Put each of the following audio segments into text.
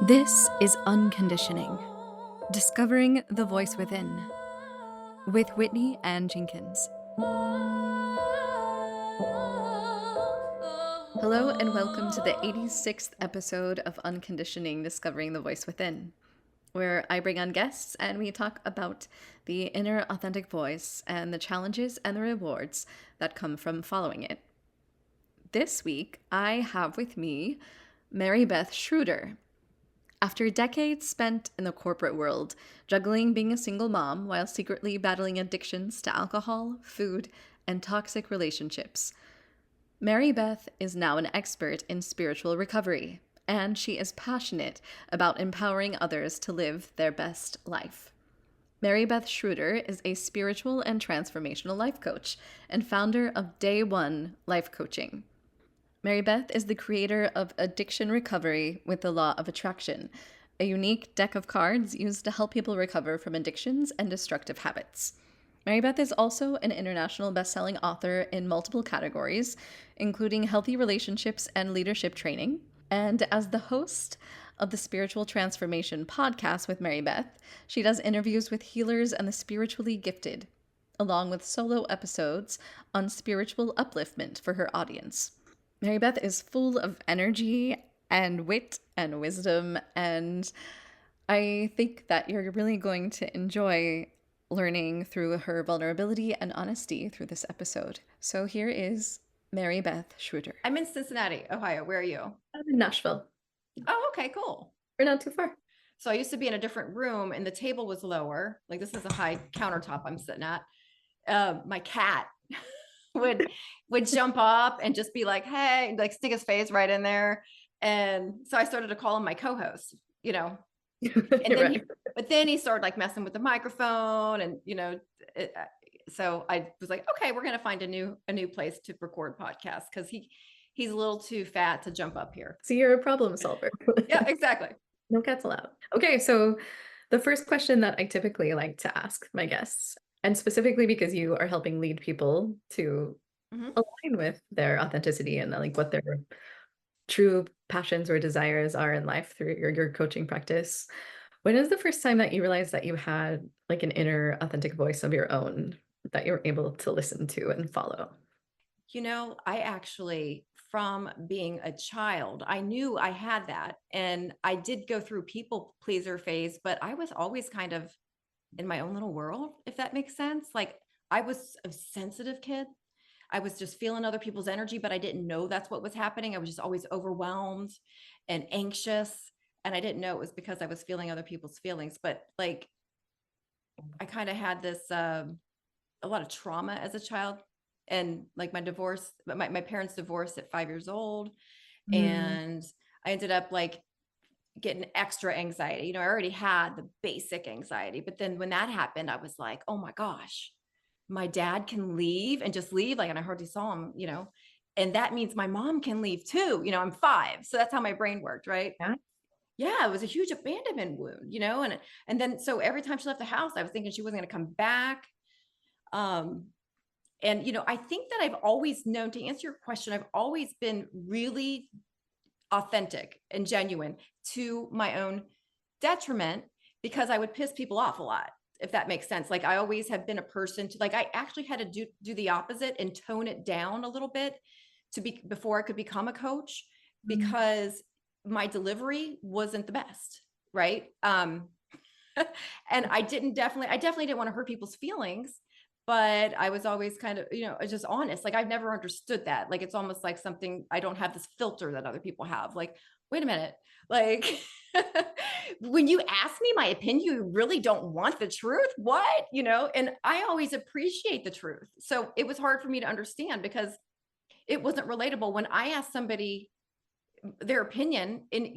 This is Unconditioning, Discovering the Voice Within, with Whitney and Jenkins. Hello and welcome to the 86th episode of Unconditioning, Discovering the Voice Within, where I bring on guests and we talk about the inner authentic voice and the challenges and the rewards that come from following it. This week, I have with me Mary Beth Schrudder. After decades spent in the corporate world, juggling being a single mom while secretly battling addictions to alcohol, food, and toxic relationships, Mary Beth is now an expert in spiritual recovery, and she is passionate about empowering others to live their best life. Mary Beth Schrudder is a spiritual and transformational life coach and founder of Day One Life Coaching. Mary Beth is the creator of Addiction Recovery with the Law of Attraction, a unique deck of cards used to help people recover from addictions and destructive habits. Mary Beth is also an international best-selling author in multiple categories, including healthy relationships and leadership training. And as the host of the Spiritual Transformation podcast with Mary Beth, she does interviews with healers and the spiritually gifted, along with solo episodes on spiritual upliftment for her audience. Mary Beth is full of energy and wit and wisdom, and I think that you're really going to enjoy learning through her vulnerability and honesty through this episode. So here is Mary Beth Schrudder. I'm in Cincinnati, Ohio. Where are you? I'm in Nashville. Oh, okay, cool. We're not too far. So I used to be in a different room and the table was lower. Like this is a high countertop I'm sitting at. My cat would jump up and just be like, hey, like stick his face right in there. And so I started to call him my co-host, and then then he started like messing with the microphone and, so I was like, okay, we're going to find a new place to record podcasts because he's a little too fat to jump up here. So you're a problem solver. Yeah, exactly. No cats allowed. Okay, so the first question that I typically like to ask my guests, and specifically because you are helping lead people to align with their authenticity and like what their true passions or desires are in life through your coaching practice. When is the first time that you realized that you had like an inner authentic voice of your own that you were able to listen to and follow? I actually, from being a child, I knew I had that. And I did go through people pleaser phase, but I was always kind of in my own little world, if that makes sense. Like I was a sensitive kid. I was just feeling other people's energy, but I didn't know that's what was happening. I was just always overwhelmed and anxious. And I didn't know it was because I was feeling other people's feelings. But like, I kind of had this, a lot of trauma as a child. And like my parents divorced at 5 years old. And I ended up like getting extra anxiety. I already had the basic anxiety, but then when that happened, I was like, oh my gosh, my dad can leave and just leave. Like, and I hardly saw him, and that means my mom can leave too. I'm 5. So that's how my brain worked. Right. Yeah. Yeah. It was a huge abandonment wound, and then, so every time she left the house, I was thinking she wasn't going to come back. And, I think that I've always known, to answer your question, I've always been really authentic and genuine to my own detriment because I would piss people off a lot, if that makes sense. Like I always have been a person to like, I actually had to do the opposite and tone it down a little bit before I could become a coach because my delivery wasn't the best. Right. And I definitely didn't want to hurt people's feelings. But I was always kind of, just honest. Like I've never understood that. Like, it's almost like something, I don't have this filter that other people have. Like, wait a minute. Like when you ask me my opinion, you really don't want the truth. What, and I always appreciate the truth. So it was hard for me to understand because it wasn't relatable. When I asked somebody their opinion and,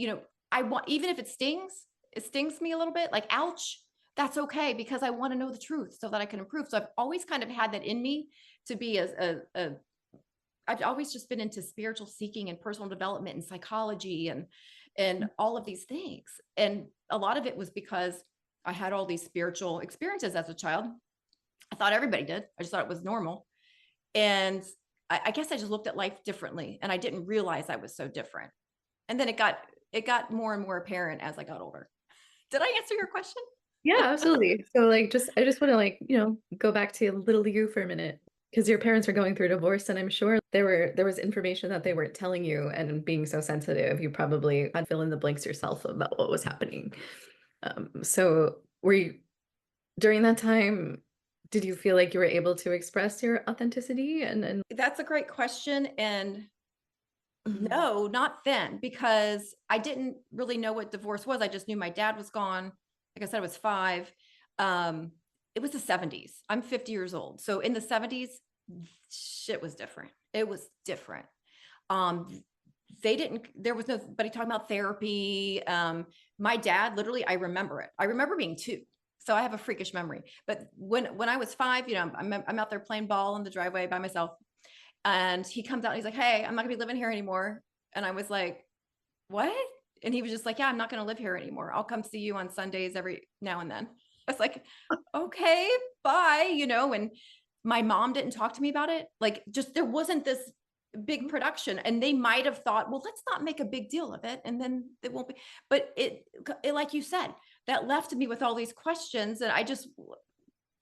I want, even if it stings me a little bit, like, ouch. That's okay because I want to know the truth so that I can improve. So I've always kind of had that in me to be I've always just been into spiritual seeking and personal development and psychology and all of these things. And a lot of it was because I had all these spiritual experiences as a child. I thought everybody did. I just thought it was normal. And I guess I just looked at life differently and I didn't realize I was so different. And then it got it got more and more apparent as I got older. Did I answer your question? Yeah, absolutely. So like I just want to like, go back to little you for a minute because your parents were going through a divorce and I'm sure there was information that they weren't telling you and being so sensitive, you probably had to fill in the blanks yourself about what was happening. So were you during that time, did you feel like you were able to express your authenticity and That's a great question. And Mhm. no, not then, because I didn't really know what divorce was. I just knew my dad was gone. Like I said, I was 5. Um, it was the 70s. I'm 50 years old. So in the 70s, shit was different. It was different. Um, there was nobody talking about therapy. My dad, literally, I remember it. I remember being 2. So I have a freakish memory. But when I was 5, I'm out there playing ball in the driveway by myself. And he comes out and he's like, "Hey, I'm not gonna be living here anymore." And I was like, "What?" And he was just like, "Yeah, I'm not gonna live here anymore. I'll come see you on Sundays every now and then." I was like, "Okay, bye," and my mom didn't talk to me about it. Like, just there wasn't this big production, and they might have thought, well, let's not make a big deal of it, and then it won't be. But it like you said, that left me with all these questions, and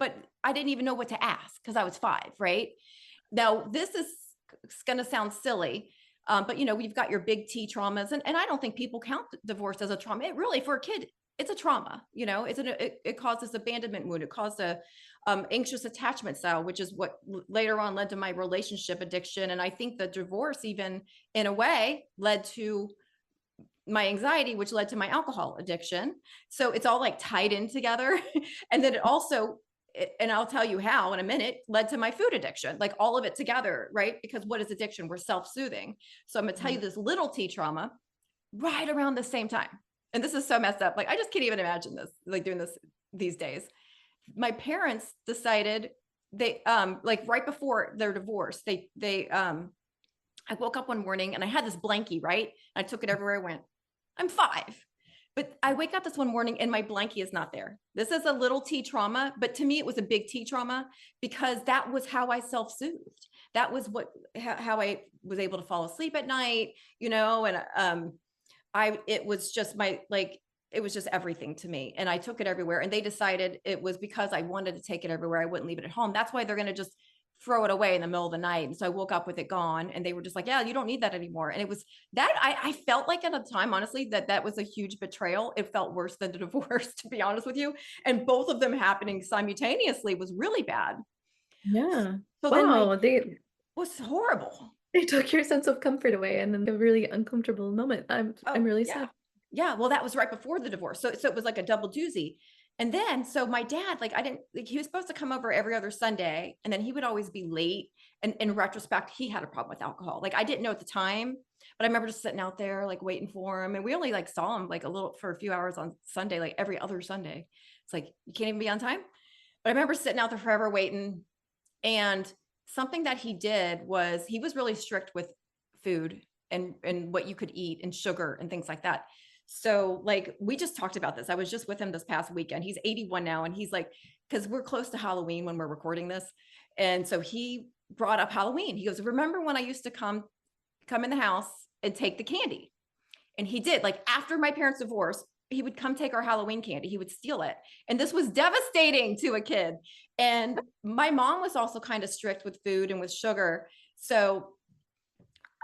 but I didn't even know what to ask because I was 5, right? Now, this is going to sound silly, but we've got your big T traumas, and I don't think people count divorce as a trauma. It really, for a kid, it's a trauma. It causes abandonment wound. It caused a anxious attachment style, which is what later on led to my relationship addiction. And I think the divorce, even in a way, led to my anxiety, which led to my alcohol addiction. So it's all like tied in together. And then it also, and I'll tell you how in a minute, led to my food addiction, like all of it together, right? Because what is addiction? We're self-soothing. So I'm gonna tell you this little T trauma right around the same time. And this is so messed up. Like, I just can't even imagine this, like doing this these days. My parents decided they like right before their divorce, I woke up one morning and I had this blankie, right? I took it everywhere I went. I'm 5. But I wake up this one morning and my blankie is not there. This is a little T trauma, but to me it was a big T trauma because that was how I self-soothed. That was how I was able to fall asleep at night, and it was just it was just everything to me. And I took it everywhere. And they decided it was because I wanted to take it everywhere. I wouldn't leave it at home. That's why they're going to just throw it away in the middle of the night. And so I woke up with it gone and they were just like, "Yeah, you don't need that anymore." And it was that I felt like at the time, honestly, that was a huge betrayal. It felt worse than the divorce, to be honest with you. And both of them happening simultaneously was really bad. Yeah. So then Wow, was horrible. they took your sense of comfort away and in a really uncomfortable moment. I'm Oh, really yeah. sad. Yeah. Well, that was right before the divorce. So it was like a double doozy. And then, so my dad, like, I didn't, like, he was supposed to come over every other Sunday, and then he would always be late. And in retrospect, he had a problem with alcohol. Like, I didn't know at the time, but I remember just sitting out there, like, waiting for him. And we only like saw him like a little for a few hours on Sunday, like every other Sunday. It's like, you can't even be on time. But I remember sitting out there forever waiting. And something that he did was he was really strict with food and what you could eat and sugar and things like that. So like we just talked about this. I was just with him this past weekend. He's 81 now, and he's like, because we're close to Halloween when we're recording this. And so he brought up Halloween. He goes, "Remember when I used to come in the house and take the candy?" And he did. Like, after my parents' divorce, he would come take our Halloween candy. He would steal it. And this was devastating to a kid. And my mom was also kind of strict with food and with sugar. So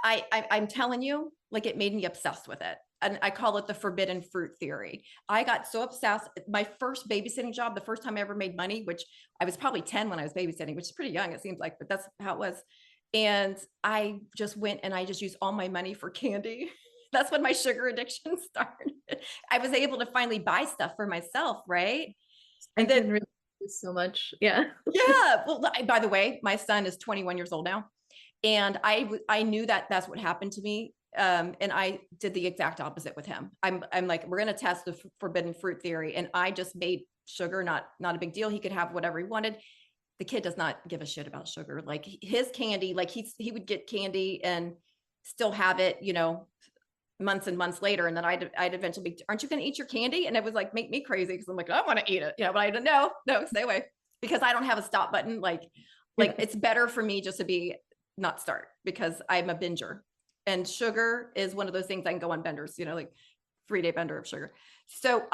I'm telling you, like, it made me obsessed with it. And I call it the forbidden fruit theory. I got so obsessed. My first babysitting job, the first time I ever made money, which I was probably 10 when I was babysitting, which is pretty young, it seems like, but that's how it was. And I just went and I just used all my money for candy. That's when my sugar addiction started. I was able to finally buy stuff for myself, right? I And then, can relate to this so much. Yeah. yeah. Well, by the way, my son is 21 years old now. And I knew that that's what happened to me. And I did the exact opposite with him. I'm like, we're going to test the forbidden fruit theory. And I just made sugar not a big deal. He could have whatever he wanted. The kid does not give a shit about sugar. Like, his candy, like he would get candy and still have it, months and months later. And then I'd eventually be, "Aren't you going to eat your candy?" And it was like, make me crazy. Because I'm like, "I want to eat it," but I don't know. No, stay away, because I don't have a stop button. Like it's better for me just to be not start, because I'm a binger, and sugar is one of those things I can go on benders, like 3-day bender of sugar. So,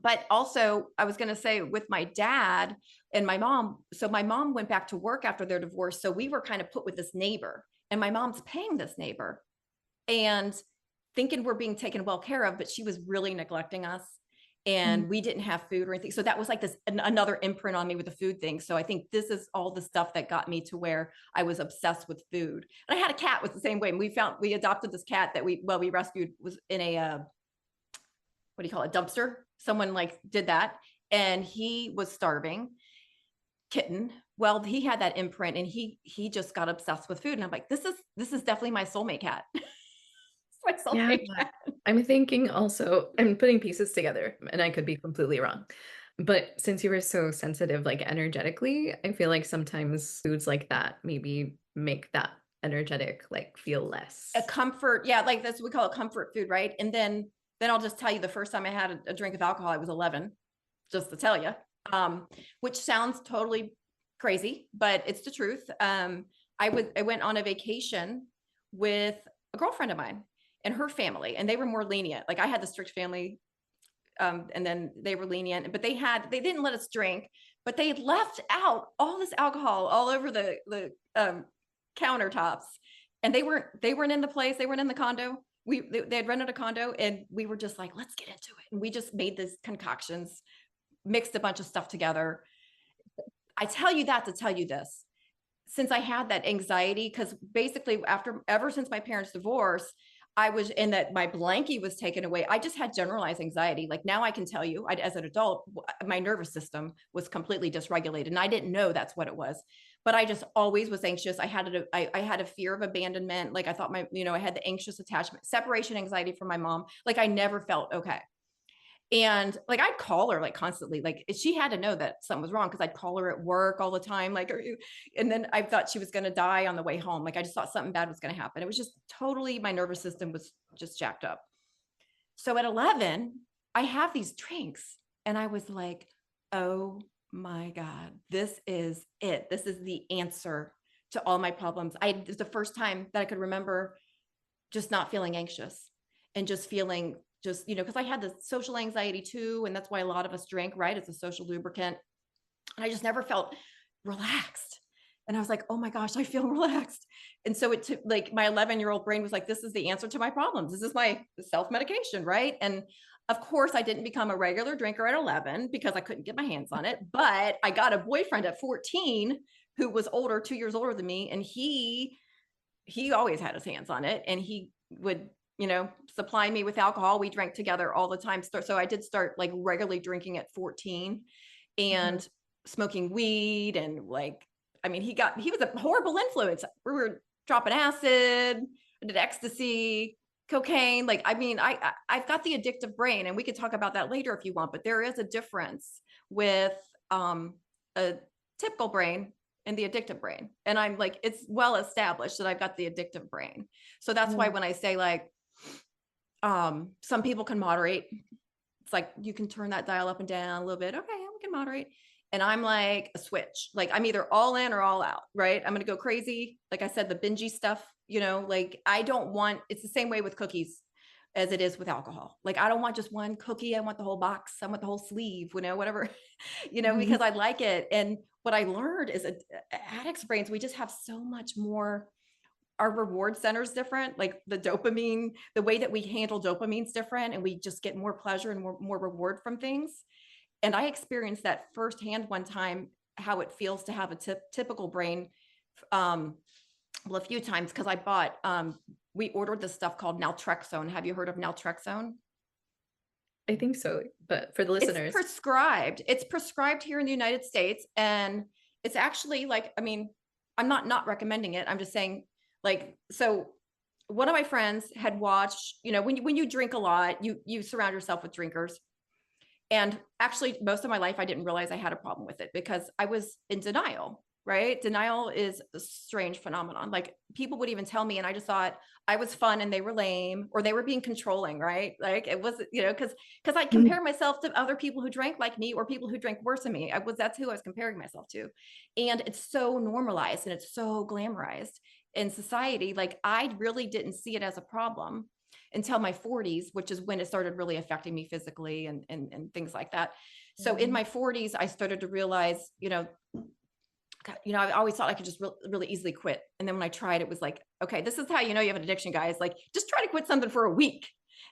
but also I was going to say with my dad and my mom. So my mom went back to work after their divorce. So we were kind of put with this neighbor, and my mom's paying this neighbor and thinking we're being taken well care of, but she was really neglecting us. And we didn't have food or anything. So that was like this another imprint on me with the food thing. So I think this is all the stuff that got me to where I was obsessed with food. And I had a cat was the same way. And we adopted this cat that we rescued, was in a, what do you call it? Dumpster. Someone like did that. And he was starving, kitten. Well, he had that imprint, and he just got obsessed with food. And I'm like, this is definitely my soulmate cat. My Yeah, soulmate cat. I'm thinking also, I'm putting pieces together, and I could be completely wrong. But since you were so sensitive, like energetically, I feel like sometimes foods like that maybe make that energetic like feel A less. comfort, yeah, like that's what we call it, comfort food, right? And then I'll just tell you, the first time I had a drink of alcohol, I was 11, just to tell you, which sounds totally crazy, but it's the truth. I went on a vacation with a girlfriend of mine and her family, and they were more lenient. Like I had the strict family, and then they were lenient, but they didn't let us drink, but they left out all this alcohol all over the countertops, and they weren't in the place, they weren't in the condo. They had rented a condo, and we were just like, let's get into it, and we just made these concoctions, mixed a bunch of stuff together. I tell you that to tell you this: since I had that anxiety, because basically ever since my parents' divorce, I was in that my blankie was taken away. I just had generalized anxiety. Like now I can tell you, as an adult, my nervous system was completely dysregulated, and I didn't know that's what it was. But I just always was anxious. I had a fear of abandonment. Like I thought I had the anxious attachment, separation anxiety from my mom. Like I never felt okay. And like I'd call her like constantly, like she had to know that something was wrong, because I'd call her at work all the time, like, are you? And then I thought she was going to die on the way home. Like I just thought something bad was going to happen. It was just totally, my nervous system was just jacked up. So at 11, I have these drinks, and I was like, oh my God, this is it. This is the answer to all my problems. It was the first time that I could remember just not feeling anxious, and just feeling just, because I had the social anxiety too. And that's why a lot of us drink, right? It's a social lubricant. And I just never felt relaxed. And I was like, oh my gosh, I feel relaxed. And so it took, like, my 11-year-old brain was like, this is the answer to my problems. This is my self-medication, right? And of course, I didn't become a regular drinker at 11 because I couldn't get my hands on it. But I got a boyfriend at 14 who was older, 2 years older than me. And he always had his hands on it, and he would, supply me with alcohol. We drank together all the time. So I did start like regularly drinking at 14, Mhm. and smoking weed. And like, I mean, he was a horrible influence. We were dropping acid, I did ecstasy, cocaine. Like, I mean, I've got the addictive brain, and we could talk about that later if you want, but there is a difference with a typical brain and the addictive brain. And I'm like, it's well established that I've got the addictive brain. So that's why Yeah. when I say like, some people can moderate, it's like you can turn that dial up and down a little bit. Okay, we can moderate. And I'm like a switch. Like I'm either all in or all out, right? I'm gonna go crazy. Like I said, the bingey stuff, like I don't want, it's the same way with cookies as it is with alcohol. Like I don't want just one cookie. I want the whole box. I want the whole sleeve, whatever, because I like it. And what I learned is addicts' brains, we just have so much more. Our reward center is different. Like the dopamine, the way that we handle dopamine is different, and we just get more pleasure and more reward from things. And I experienced that firsthand one time, how it feels to have a typical brain. Well, a few times, because I bought, we ordered this stuff called naltrexone. Have you heard of naltrexone? I think so, but for the It's listeners, prescribed. It's prescribed here in the United States. And it's actually like, I mean, I'm not recommending it. I'm just saying, like, so one of my friends had watched, when you drink a lot, you surround yourself with drinkers. And actually, most of my life, I didn't realize I had a problem with it because I was in denial, right? Denial is a strange phenomenon. Like people would even tell me, and I just thought I was fun and they were lame, or they were being controlling, right? Like it was, because I Mhm. compare myself to other people who drank like me or people who drank worse than me. That's who I was comparing myself to. And it's so normalized and it's so glamorized in society. Like I really didn't see it as a problem. until my 40s, which is when it started really affecting me physically and things like that. So in Mhm. my 40s, I started to realize, God, I always thought I could just really easily quit. And then when I tried, it was like, okay, this is how you know you have an addiction, guys. Like, just try to quit something for a week.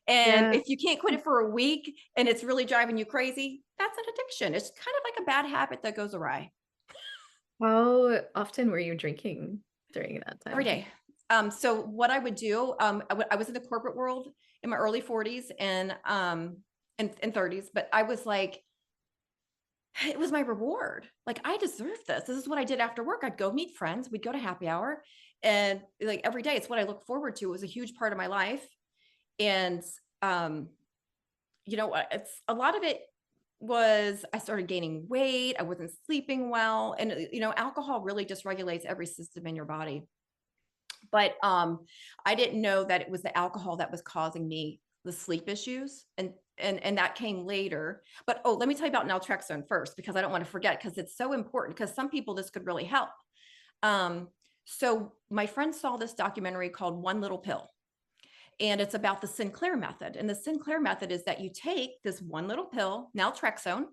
And Yeah. if you can't quit it for a week and it's really driving you crazy, that's an addiction. It's kind of like a bad habit that goes awry. How often were you drinking during that Every time? day. So what I would do, I was in the corporate world in my early 40s and 30s, but I was like, it was my reward. Like, I deserve this. This is what I did after work. I'd go meet friends. We'd go to happy hour, and like every day, it's what I look forward to. It was a huge part of my life. And um, it's a lot of it was I started gaining weight. I wasn't sleeping well, and alcohol really dysregulates every system in your body. But I didn't know that it was the alcohol that was causing me the sleep issues, and that came later. But let me tell you about naltrexone first, because I don't want to forget, because it's so important, because some people this could really help. So my friend saw this documentary called One Little Pill, and it's about the Sinclair method. And the Sinclair method is that you take this one little pill, naltrexone,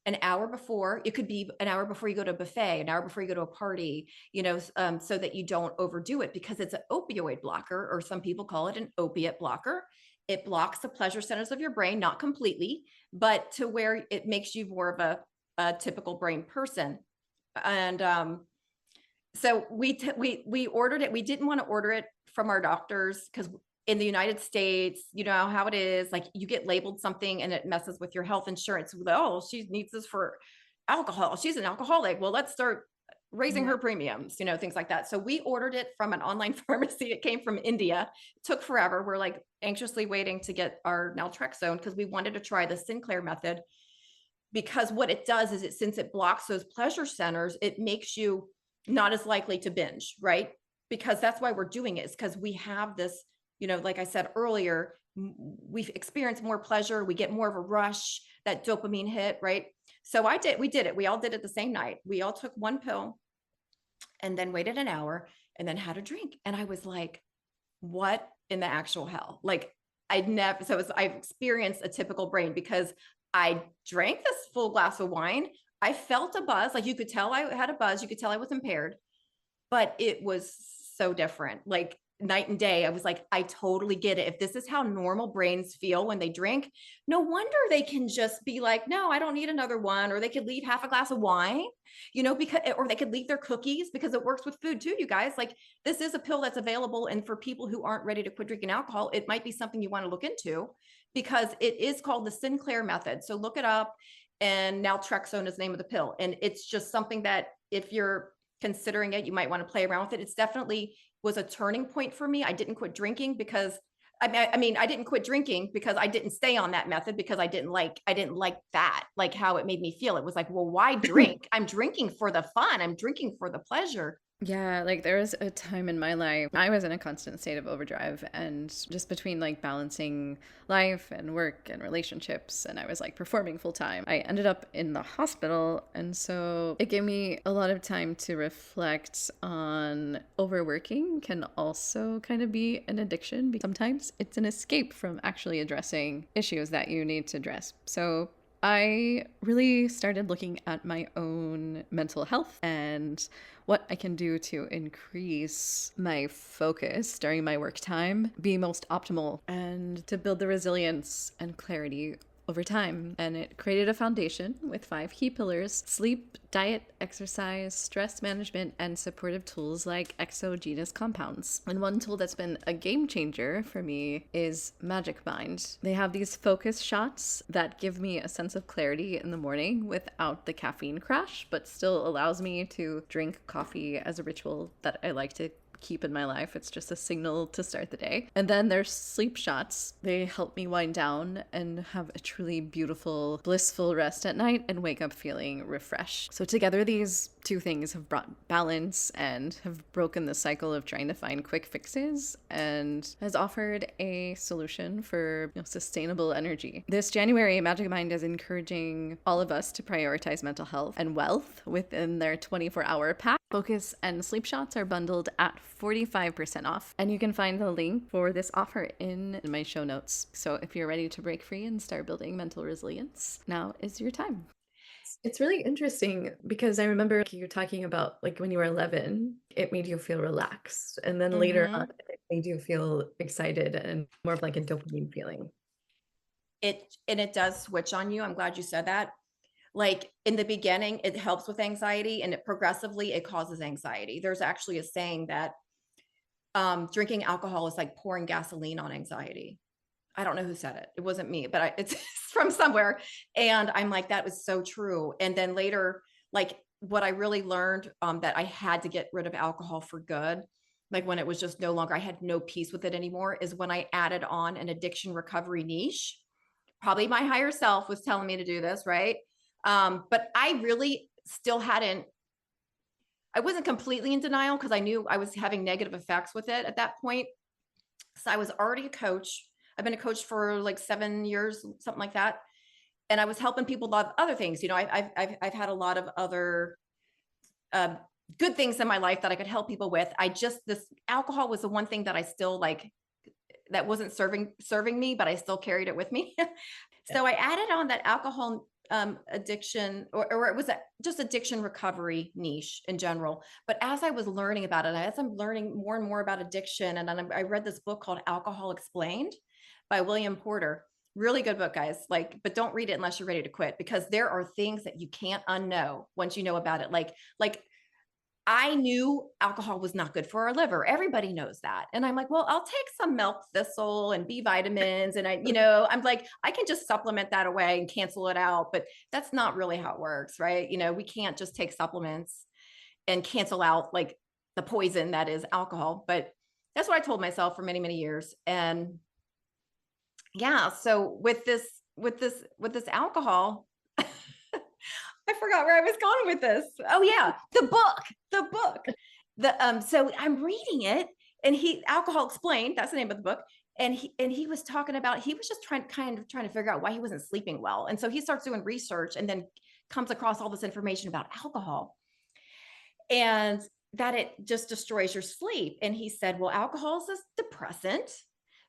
an hour before. It could be an hour before you go to a buffet, an hour before you go to a party, so that you don't overdo it, because it's an opioid blocker, or some people call it an opiate blocker. It blocks the pleasure centers of your brain, not completely, but to where it makes you more of a typical brain person. And so we ordered it. We didn't want to order it from our doctors, because in the United States, you know how it is. Like, you get labeled something and it messes with your health insurance. Oh, she needs this for alcohol. She's an alcoholic. Well, let's start raising Yeah. her premiums, things like that. So we ordered it from an online pharmacy. It came from India. It took forever. We're like anxiously waiting to get our naltrexone, because we wanted to try the Sinclair method, because what it does is, since it blocks those pleasure centers, it makes you not as likely to binge, right? Because that's why we're doing it, is because we have this, like I said earlier, we've experienced more pleasure. We get more of a rush, that dopamine hit, right? So we did it. We all did it the same night. We all took one pill and then waited an hour and then had a drink. And I was like, what in the actual hell? Like, I've experienced a typical brain, because I drank this full glass of wine. I felt a buzz. Like, you could tell I had a buzz. You could tell I was impaired, but it was so different. Like, night and day. I was like, I totally get it. If this is how normal brains feel when they drink, no wonder they can just be like, no, I don't need another one. Or they could leave half a glass of wine, because, or they could leave their cookies, because it works with food too, you guys. Like, this is a pill that's available. And for people who aren't ready to quit drinking alcohol, it might be something you want to look into, because it is called the Sinclair method. So look it up. And naltrexone is the name of the pill. And it's just something that, if you're considering it, you might want to play around with it. It's definitely was a turning point for me. I didn't quit drinking because I didn't quit drinking because I didn't stay on that method, because I didn't like that, like how it made me feel. It was like, well, why drink? I'm drinking for the fun. I'm drinking for the pleasure. Yeah, like there was a time in my life I was in a constant state of overdrive, and just between like balancing life and work and relationships, and I was like performing full time. I ended up in the hospital, and so it gave me a lot of time to reflect on overworking can also kind of be an addiction, because sometimes it's an escape from actually addressing issues that you need to address. So I really started looking at my own mental health and what I can do to increase my focus during my work time, be most optimal, and to build the resilience and clarity over time. And it created a foundation with 5 key pillars: sleep, diet, exercise, stress management, and supportive tools like exogenous compounds. And one tool that's been a game changer for me is Magic Mind. They have these focus shots that give me a sense of clarity in the morning without the caffeine crash, but still allows me to drink coffee as a ritual that I like to keep in my life. It's just a signal to start the day. And then there's sleep shots. They help me wind down and have a truly beautiful, blissful rest at night and wake up feeling refreshed. So together, these 2 things have brought balance and have broken the cycle of trying to find quick fixes, and has offered a solution for sustainable energy. This January, Magic Mind is encouraging all of us to prioritize mental health and wealth within their 24-hour pack. Focus and sleep shots are bundled at 45% off. And you can find the link for this offer in my show notes. So if you're ready to break free and start building mental resilience, now is your time. It's really interesting because I remember you talking about like when you were 11, it made you feel relaxed. And then later on, it made you feel excited and more of like a dopamine feeling. It does switch on you. I'm glad you said that. Like in the beginning, it helps with anxiety, and progressively it causes anxiety. There's actually a saying that drinking alcohol is like pouring gasoline on anxiety. I don't know who said it. It wasn't me, but it's from somewhere. And I'm like, that was so true. And then later, like what I really learned that I had to get rid of alcohol for good, like when it was just no longer, I had no peace with it anymore, is when I added on an addiction recovery niche. Probably my higher self was telling me to do this, right? But I really still I wasn't completely in denial because I knew I was having negative effects with it at that point. So I was already a coach. I've been a coach for like 7 years, something like that. And I was helping people a lot of other things. You know, I've had a lot of other good things in my life that I could help people with. This alcohol was the one thing that I still like, that wasn't serving me, but I still carried it with me. So I added on that alcohol addiction, or it was just addiction recovery niche in general. But as I was learning about it, as I'm learning more and more about addiction, and then I read this book called Alcohol Explained by William Porter. Really good book, guys. Like, but don't read it unless you're ready to quit, because there are things that you can't unknow once you know about it. Like I knew alcohol was not good for our liver. Everybody knows that. And I'm like, well, I'll take some milk thistle and B vitamins. And I'm like, I can just supplement that away and cancel it out. But that's not really how it works, right? We can't just take supplements and cancel out like the poison that is alcohol. But that's what I told myself for many, many years. And yeah, so with this alcohol, I forgot where I was going with this. Oh yeah, the book. So I'm reading it, and Alcohol Explained, that's the name of the book. And he was talking about, he was just trying to figure out why he wasn't sleeping well. And so he starts doing research and then comes across all this information about alcohol and that it just destroys your sleep. And he said, well, alcohol is a depressant.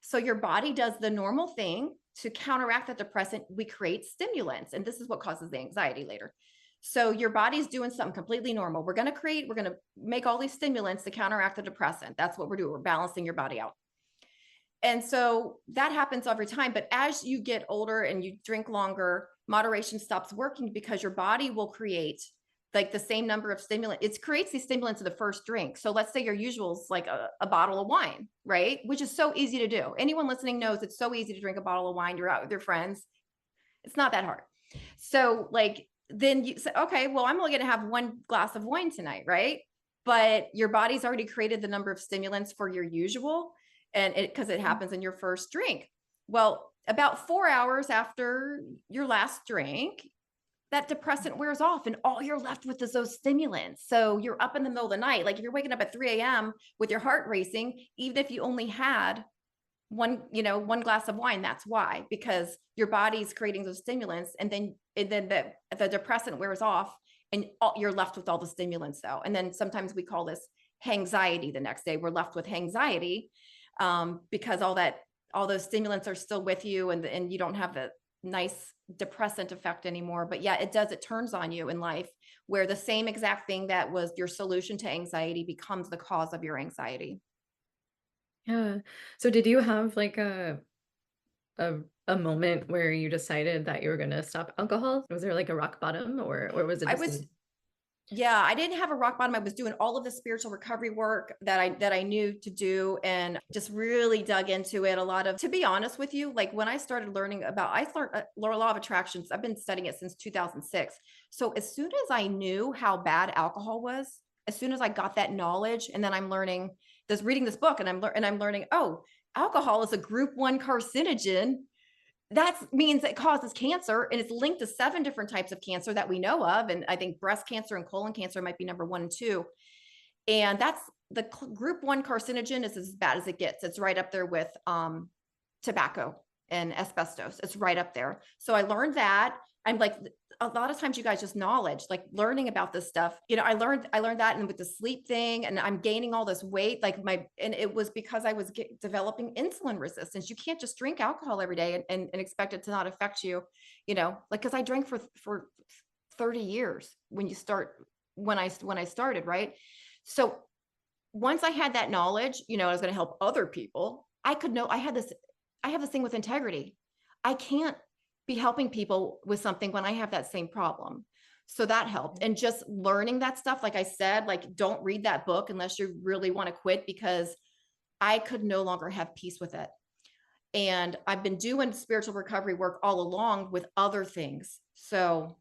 So your body does the normal thing to counteract that depressant. We create stimulants, and this is what causes the anxiety later. So your body's doing something completely normal. We're going to make all these stimulants to counteract the depressant. That's what we're doing. We're balancing your body out. And so that happens every time. But as you get older and you drink longer, moderation stops working because your body will create like the same number of stimulants. It creates these stimulants in the first drink. So let's say your usual is like a bottle of wine, right? Which is so easy to do. Anyone listening knows it's so easy to drink a bottle of wine. You're out with your friends. It's not that hard. So like, then you say, okay, well, I'm only going to have one glass of wine tonight, right? But your body's already created the number of stimulants for your usual, and because it happens in your first drink. Well, about 4 hours after your last drink, that depressant wears off and all you're left with is those stimulants. So you're up in the middle of the night. Like if you're waking up at 3 a.m. with your heart racing, even if you only had one glass of wine, that's why, because your body's creating those stimulants, and then the depressant wears off and you're left with all the stimulants though. And then sometimes we call this anxiety. The next day we're left with anxiety because all those stimulants are still with you, and you don't have the nice depressant effect anymore. But yeah, it turns on you in life, where the same exact thing that was your solution to anxiety becomes the cause of your anxiety. Yeah. So did you have like a moment where you decided that you were going to stop alcohol? Was there like a rock bottom, or was it just Yeah, I didn't have a rock bottom. I was doing all of the spiritual recovery work that I knew to do, and just really dug into it a lot of, to be honest with you, like when I started learning about, I learned law of attractions. I've been studying it since 2006. So as soon as I knew how bad alcohol was, as soon as I got that knowledge, and then I'm reading this book, and I'm learning, oh, alcohol is a group 1 carcinogen. That means it causes cancer, and it's linked to 7 different types of cancer that we know of. And I think breast cancer and colon cancer might be number 1 and 2. And that's the group 1 carcinogen is as bad as it gets. It's right up there with tobacco and asbestos. It's right up there. So I learned that. I'm like, a lot of times you guys just knowledge, like learning about this stuff. You know, I learned that, and with the sleep thing, and I'm gaining all this weight, like and it was because I was developing insulin resistance. You can't just drink alcohol every day and expect it to not affect you, you know, like, cause I drank for 30 years when I started, right? So once I had that knowledge, you know, I was going to help other people. I could know I have this thing with integrity. I can't be helping people with something when I have that same problem. So that helped. And just learning that stuff, like I said, like, don't read that book unless you really want to quit, because I could no longer have peace with it. And I've been doing spiritual recovery work all along with other things. So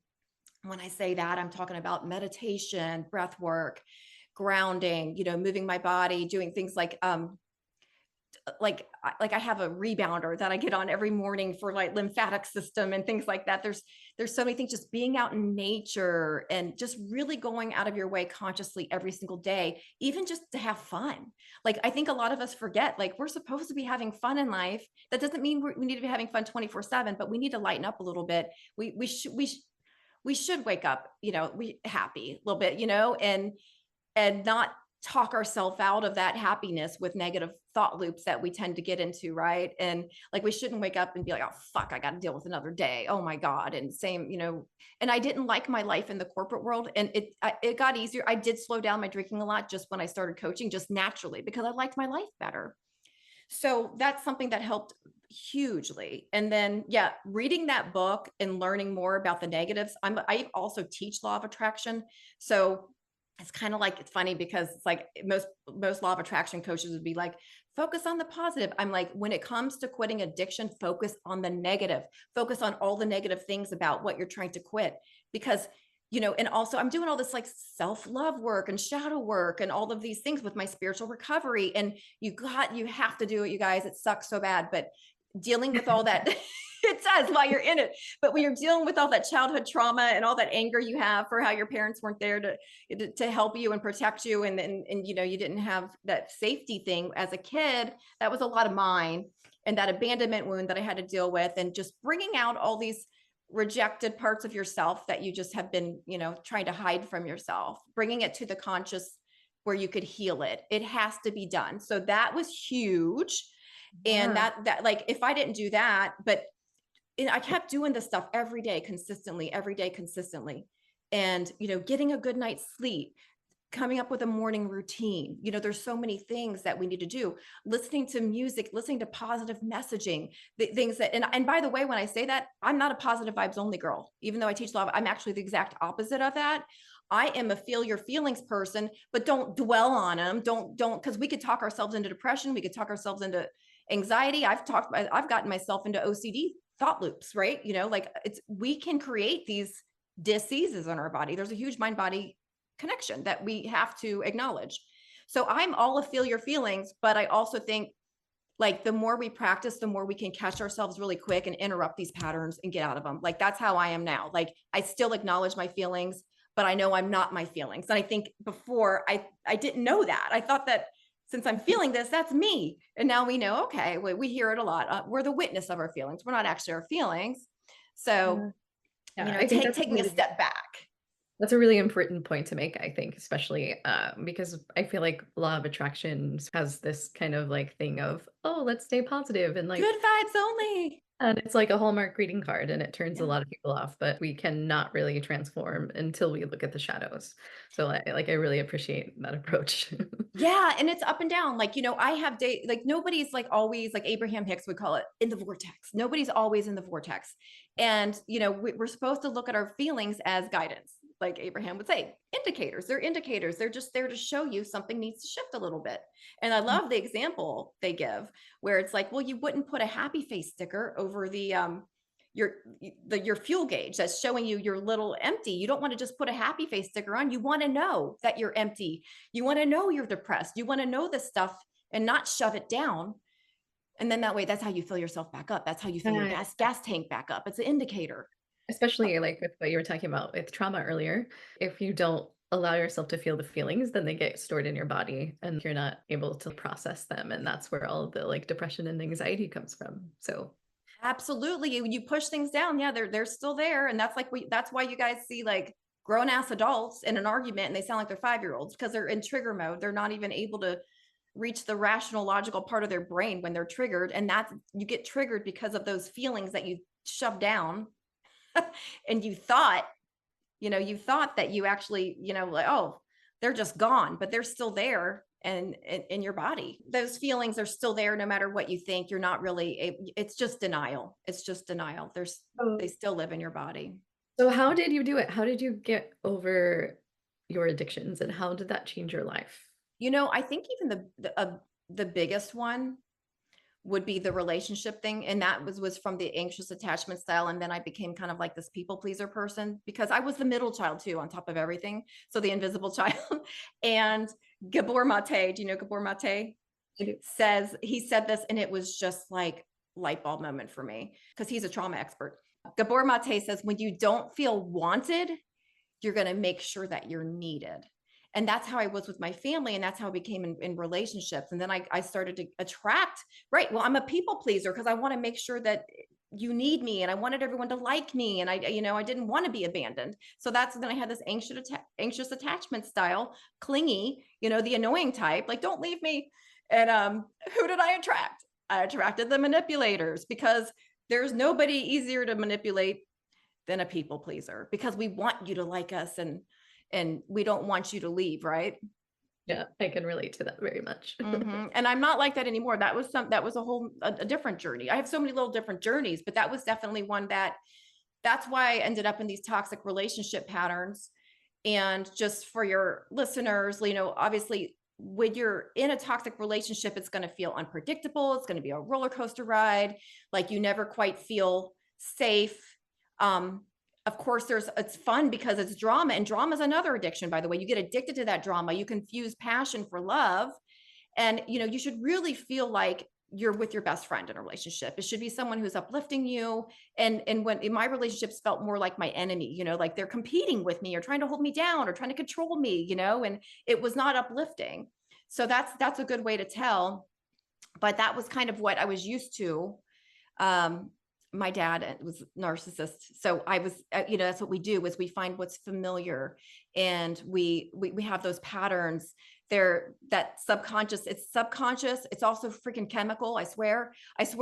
when I say that, I'm talking about meditation, breath work, grounding, you know, moving my body, doing things like I have a rebounder that I get on every morning for like lymphatic system and things like that. There's so many things, just being out in nature and just really going out of your way consciously every single day, even just to have fun. Like, I think a lot of us forget, like, we're supposed to be having fun in life. That doesn't mean we need to be having fun 24/7, but we need to lighten up a little bit. We should wake up, you know, we happy a little bit, you know, and not talk ourselves out of that happiness with negative thought loops that we tend to get into, right? And like, we shouldn't wake up and be like, oh fuck, I got to deal with another day, oh my god. And same, you know, and I didn't like my life in the corporate world, and it got easier. I did slow down my drinking a lot just when I started coaching, just naturally, because I liked my life better. So that's something that helped hugely. And then, yeah, reading that book and learning more about the negatives. I also teach law of attraction. So it's kind of like, it's funny because it's like most law of attraction coaches would be like, focus on the positive. I'm like, when it comes to quitting addiction, focus on the negative, focus on all the negative things about what you're trying to quit. Because, you know, and also I'm doing all this like self-love work and shadow work and all of these things with my spiritual recovery. And you have to do it, you guys. It sucks so bad, but dealing with all that, it does while you're in it. But when you're dealing with all that childhood trauma and all that anger you have for how your parents weren't there to help you and protect you, and you know, you didn't have that safety thing as a kid, that was a lot of mine, and that abandonment wound that I had to deal with, and just bringing out all these rejected parts of yourself that you just have been, you know, trying to hide from yourself, bringing it to the conscious where you could heal it. It has to be done. So that was huge. And that like, if I didn't do that, but I kept doing this stuff every day consistently, and, you know, getting a good night's sleep, coming up with a morning routine. You know, there's so many things that we need to do, listening to music, listening to positive messaging, the things that, and by the way, when I say that, I'm not a positive vibes only girl, even though I teach love, I'm actually the exact opposite of that. I am a feel your feelings person, but don't dwell on them. Don't, because we could talk ourselves into depression. We could talk ourselves into anxiety. I've gotten myself into OCD thought loops, right? You know, like, we can create these diseases in our body. There's a huge mind body connection that we have to acknowledge. So I'm all of feel your feelings, but I also think, like, the more we practice, the more we can catch ourselves really quick and interrupt these patterns and get out of them. Like, that's how I am now. Like, I still acknowledge my feelings, but I know I'm not my feelings. And I think before I didn't know that. I thought that since I'm feeling this, that's me. And now we know, okay, we hear it a lot. We're the witness of our feelings. We're not actually our feelings. So, Yeah, you know, I think that's taking a step back. that's a really important point to make, I think, especially because I feel like law of attraction has this kind of like thing of, oh, let's stay positive and like, Good vibes only. and it's like a Hallmark greeting card and it turns a Yeah. lot of people off, but we cannot really transform until we look at the shadows. So I really appreciate that approach. Yeah. And it's up and down. Like, you know, I have like, nobody's like always, like Abraham Hicks would call it, in the vortex. Nobody's always in the vortex. And, you know, we're supposed to look at our feelings as guidance. Like Abraham would say, indicators. They're indicators. They're just there to show you something needs to shift a little bit. And I love the example they give where it's like, well, you wouldn't put a happy face sticker over your fuel gauge that's showing you you're little empty. You don't want to just put a happy face sticker on. You want to know that you're empty. You want to know you're depressed. You want to know this stuff and not shove it down. And then that way, that's how you fill yourself back up. That's how you fill your gas tank back up. It's an indicator. Especially like with what you were talking about with trauma earlier, if you don't allow yourself to feel the feelings, then they get stored in your body and you're not able to process them. And that's where all the like depression and anxiety comes from. So Absolutely. You push things down. Yeah, they're still there. And that's why you guys see like grown ass adults in an argument and they sound like they're 5-year-olds because they're in trigger mode. They're not even able to reach the rational, logical part of their brain when they're triggered. And that's, you get triggered because of those feelings that you shoved down and you thought that you actually, like, oh, they're just gone, but they're still there. And in your body, those feelings are still there no matter what you think. You're not really, it's just denial. It's just denial. They still live in your body. So how did you do it? How did you get over your addictions and how did that change your life? I think even the biggest one would be the relationship thing. And that was from the anxious attachment style. And then I became kind of like this people pleaser person because I was the middle child too, on top of everything. So the invisible child. And Gabor Mate, do you know Gabor Mate? He said this, and it was just like light bulb moment for me because he's a trauma expert. Gabor Mate says, when you don't feel wanted, you're going to make sure that you're needed. And that's how I was with my family. And that's how I became in relationships. And then I started to attract, right. Well, I'm a people pleaser because I want to make sure that you need me. And I wanted everyone to like me. And I didn't want to be abandoned. So then I had this anxious attachment style, clingy, the annoying type, like, don't leave me. And who did I attract? I attracted the manipulators because there's nobody easier to manipulate than a people pleaser because we want you to like us and we don't want you to leave, right? Yeah, I can relate to that very much. Mm-hmm. And I'm not like that anymore. That was a different journey. I have so many little different journeys, but that was definitely one that's why I ended up in these toxic relationship patterns. And just for your listeners, obviously when you're in a toxic relationship, it's going to feel unpredictable. It's going to be a roller coaster ride. Like you never quite feel safe. Of course, it's fun because it's drama, and drama is another addiction, by the way. You get addicted to that drama. You confuse passion for love. And, you should really feel like you're with your best friend in a relationship. It should be someone who's uplifting you. And when in my relationships felt more like my enemy, like they're competing with me or trying to hold me down or trying to control me, and it was not uplifting. So that's a good way to tell. But that was kind of what I was used to. My dad was narcissist. So I was, that's what we do is we find what's familiar and we have those patterns there, that subconscious, it's subconscious. It's also freaking chemical. I swear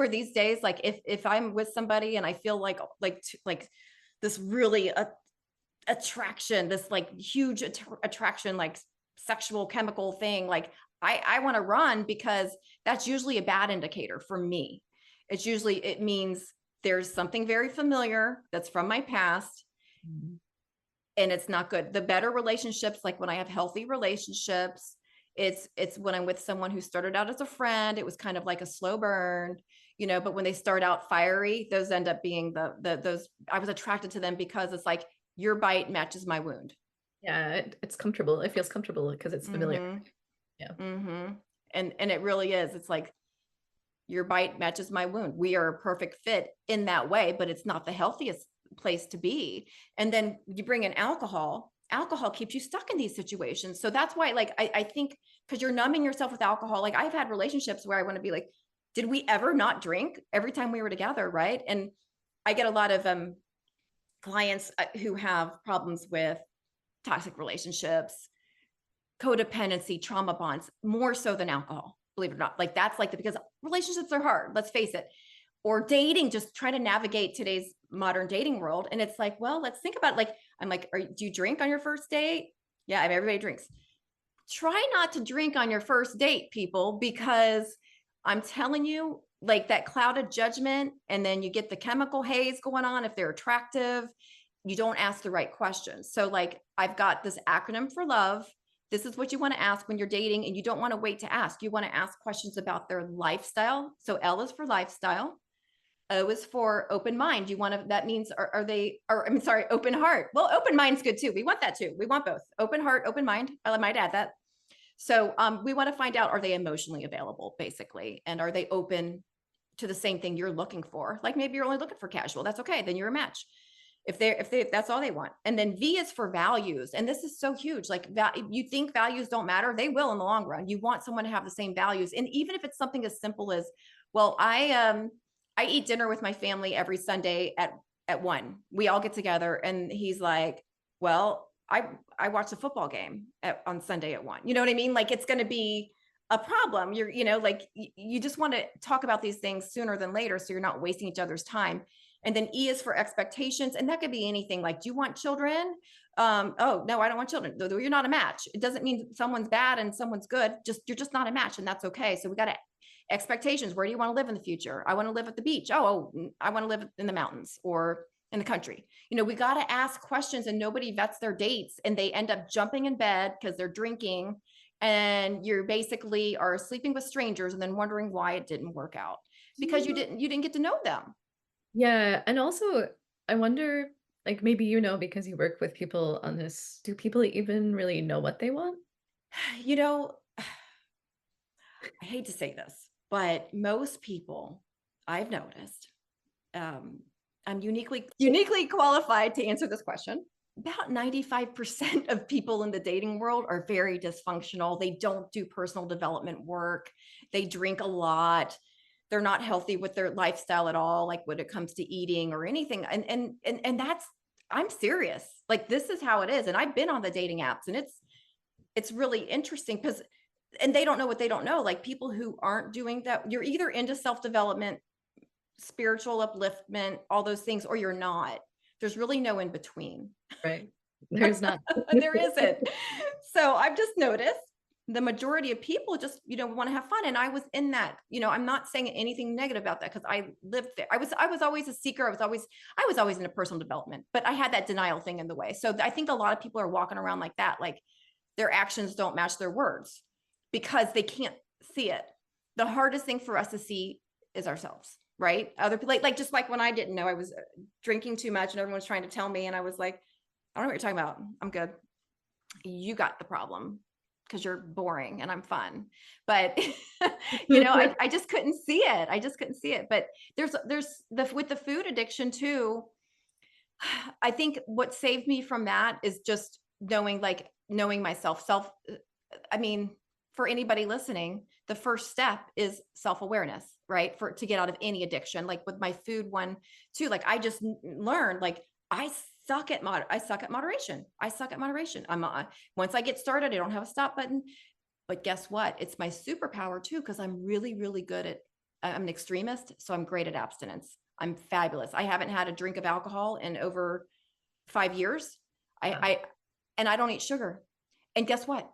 these days, like if I'm with somebody and I feel like this really attraction, this like huge attraction, like sexual chemical thing, like I want to run because that's usually a bad indicator for me. It means there's something very familiar that's from my past. Mm-hmm. And it's not good. The better relationships, like when I have healthy relationships, it's when I'm with someone who started out as a friend, it was kind of like a slow burn, but when they start out fiery, those end up being those, I was attracted to them because it's like your bite matches my wound. Yeah. It's comfortable. It feels comfortable because it's familiar. Mm-hmm. Yeah. Mm-hmm. And it really is. It's like, your bite matches my wound. We are a perfect fit in that way, but it's not the healthiest place to be. And then you bring in alcohol keeps you stuck in these situations. So that's why, like, I think because you're numbing yourself with alcohol, like I've had relationships where I want to be like, did we ever not drink every time we were together? Right. And I get a lot of clients who have problems with toxic relationships, codependency, trauma bonds, more so than alcohol. Believe it or not, like that's like because relationships are hard, let's face it, or dating, just trying to navigate today's modern dating world. And it's like, well, let's think about it. Like, I'm like, do you drink on your first date? Yeah, everybody drinks. Try not to drink on your first date, people, because I'm telling you, like that clouded judgment, and then you get the chemical haze going on. If they're attractive, you don't ask the right questions. So like, I've got this acronym for love. This is what you want to ask when you're dating, and you don't want to wait to ask. You want to ask questions about their lifestyle. So L is for lifestyle. O is for open mind. That means, open heart. Well, open mind's good too. We want that too. We want both. Open heart, open mind. I might add that. So we want to find out, are they emotionally available basically? And are they open to the same thing you're looking for? Like maybe you're only looking for casual. That's okay. Then you're a match. If that's all they want. And then V is for values. And this is so huge. Like you think values don't matter. They will in the long run. You want someone to have the same values. And even if it's something as simple as, well, I I eat dinner with my family every Sunday at 1. We all get together, and he's like, well, I watch a football game on Sunday at 1. You know what I mean? Like, it's going to be a problem. You're, like you just want to talk about these things sooner than later, so you're not wasting each other's time. And then E is for expectations. And that could be anything like, do you want children? Oh, no, I don't want children. You're not a match. It doesn't mean someone's bad and someone's good. You're just not a match, and that's okay. So we got to expectations. Where do you want to live in the future? I want to live at the beach. Oh, I want to live in the mountains or in the country. We got to ask questions, and nobody vets their dates, and they end up jumping in bed because they're drinking, and you're basically are sleeping with strangers and then wondering why it didn't work out because you didn't get to know them. Yeah. And also, I wonder, like, maybe, because you work with people on this, do people even really know what they want? I hate to say this, but most people I've noticed, I'm uniquely qualified to answer this question. About 95% of people in the dating world are very dysfunctional. They don't do personal development work. They drink a lot. They're not healthy with their lifestyle at all, like when it comes to eating or anything. And that's, I'm serious. Like, this is how it is. And I've been on the dating apps, and it's really interesting because, and they don't know what they don't know. Like, people who aren't doing that, you're either into self-development, spiritual upliftment, all those things, or you're not. There's really no in between. Right. There's not. There isn't. So I've just noticed the majority of people just, want to have fun. And I was in that, I'm not saying anything negative about that because I lived there. I was always a seeker. I was always into personal development, but I had that denial thing in the way. So I think a lot of people are walking around like that, like their actions don't match their words because they can't see it. The hardest thing for us to see is ourselves, right? Other people, like just like when I didn't know I was drinking too much and everyone was trying to tell me, and I was like, I don't know what you're talking about. I'm good. You got the problem because you're boring and I'm fun. But, I just couldn't see it. I just couldn't see it. But there's with the food addiction too. I think what saved me from that is just knowing myself. I mean, for anybody listening, the first step is self-awareness, right? To get out of any addiction. Like with my food one too, like I just learned, like I suck at moderation. Once I get started, I don't have a stop button. But guess what? It's my superpower too, because I'm really, really good I'm an extremist. So I'm great at abstinence. I'm fabulous. I haven't had a drink of alcohol in over 5 years. I don't eat sugar. And guess what?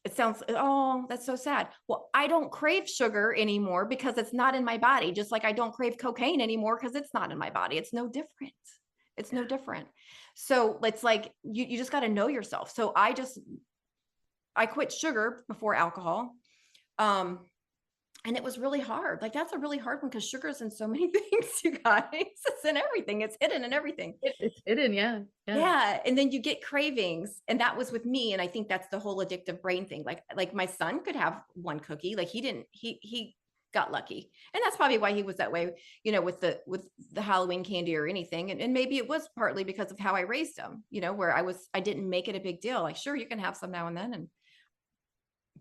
It sounds, oh, that's so sad. Well, I don't crave sugar anymore because it's not in my body. Just like I don't crave cocaine anymore because it's not in my body. It's no different. It's no different. So it's like, you just got to know yourself. So I quit sugar before alcohol. And it was really hard. Like, that's a really hard one because sugar is in so many things, you guys. It's in everything. It's hidden in everything. It's hidden. Yeah. Yeah. And then you get cravings. And that was with me. And I think that's the whole addictive brain thing. Like my son could have one cookie. Like he got lucky. And that's probably why he was that way, with the Halloween candy or anything. And maybe it was partly because of how I raised him, where I didn't make it a big deal. Like, sure, you can have some now and then, and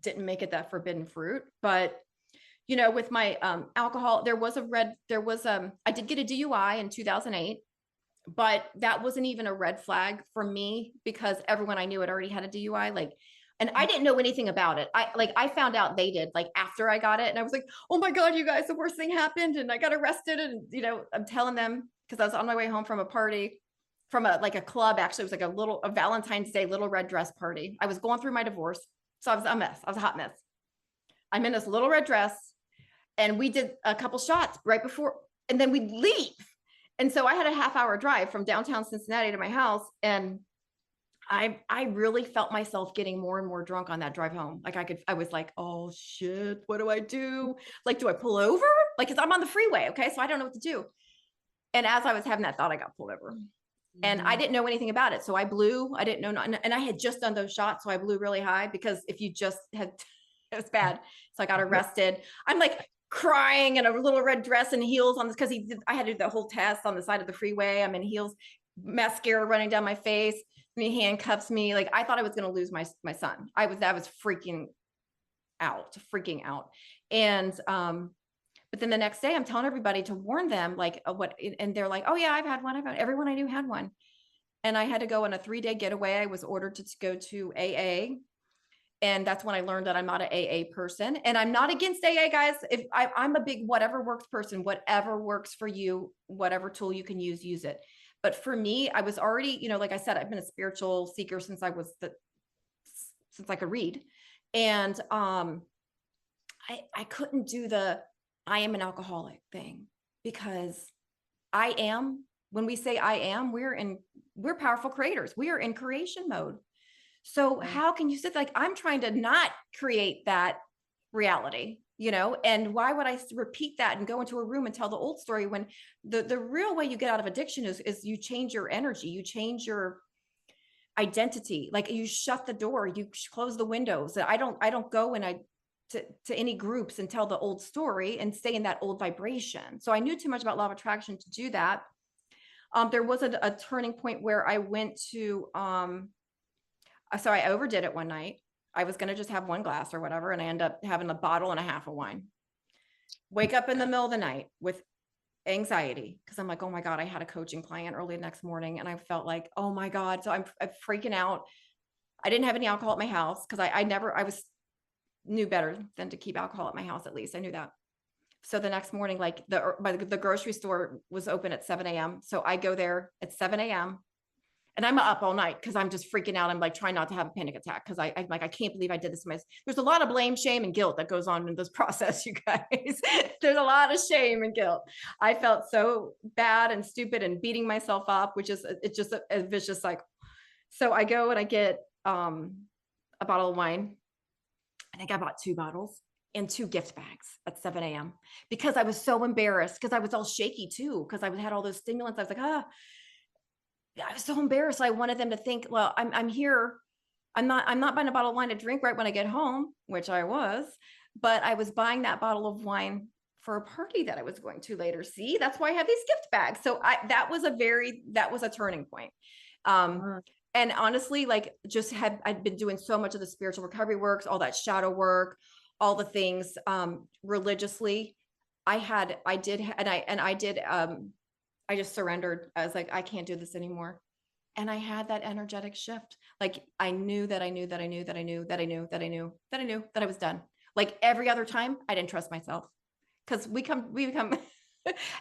didn't make it that forbidden fruit. But with my alcohol, I did get a DUI in 2008, but that wasn't even a red flag for me because everyone I knew had already had a DUI. And I didn't know anything about it. I found out they did after I got it, and I was like, oh my God, you guys, the worst thing happened, and I got arrested. And I'm telling them because I was on my way home from a party, from a club. Actually, it was a Valentine's Day little red dress party. I was going through my divorce, so I was a mess. I was a hot mess. I'm in this little red dress. And we did a couple shots right before, and then we'd leave. And so I had a half-hour drive from downtown Cincinnati to my house. And I really felt myself getting more and more drunk on that drive home. I was like, oh shit, what do I do? Do I pull over? Cause I'm on the freeway. Okay. So I don't know what to do. And as I was having that thought, I got pulled over. And I didn't know anything about it. So I blew. I didn't know. And I had just done those shots. So I blew really high because if you just had, it was bad. So I got arrested. I'm crying in a little red dress and heels on this because I had to do the whole test on the side of the freeway. I'm in heels, mascara running down my face, and he handcuffs me. I thought I was going to lose my son. I was freaking out. And But then the next day I'm telling everybody to warn them, like what, and they're like, oh yeah, I've had one. Everyone I knew had one. And I had to go on a 3-day getaway. I was ordered to go to AA. And that's when I learned that I'm not an AA person, and I'm not against AA, guys. If I'm a big whatever works person, whatever works for you, whatever tool you can use it. But for me, I was already, like I said, I've been a spiritual seeker since I could read. And I couldn't do the I am an alcoholic thing, because when we say I am, we're powerful creators. We are in creation mode. So Right. how can you sit like, I'm trying to not create that reality, and why would I repeat that and go into a room and tell the old story, when the real way you get out of addiction is you change your energy, you change your identity. Like, you shut the door, you close the windows. I don't go to any groups and tell the old story and stay in that old vibration. So I knew too much about law of attraction to do that. There was a turning point where I went to, so I overdid it one night. I was going to just have one glass or whatever, and I end up having a bottle and a half of wine. Wake up in the middle of the night with anxiety, because I'm like, oh my God, I had a coaching client early the next morning, and I felt like, oh my God. So I'm freaking out. I didn't have any alcohol at my house, because I knew better than to keep alcohol at my house. At least I knew that. So the next morning, like the grocery store was open at 7 a.m. So I go there at 7 a.m. and I'm up all night because I'm just freaking out. I'm like trying not to have a panic attack, because I'm like, I can't believe I did this. There's a lot of blame, shame, and guilt that goes on in this process, you guys. There's a lot of shame and guilt. I felt so bad and stupid and beating myself up, which is, it's just a vicious cycle. So I go and I get a bottle of wine. I think I bought 2 bottles and 2 gift bags at 7 a.m. because I was so embarrassed, because I was all shaky too, because I had all those stimulants. I was like, I was so embarrassed. I wanted them to think, well, I'm here. I'm not buying a bottle of wine to drink right when I get home, which I was, but I was buying that bottle of wine for a party that I was going to later. See, that's why I have these gift bags. So that was a turning point. And honestly, like, I'd been doing so much of the spiritual recovery works, all that shadow work, all the things, religiously. I just surrendered. I was like, I can't do this anymore. And I had that energetic shift. Like, I knew that I was done. Like, every other time I didn't trust myself, because we become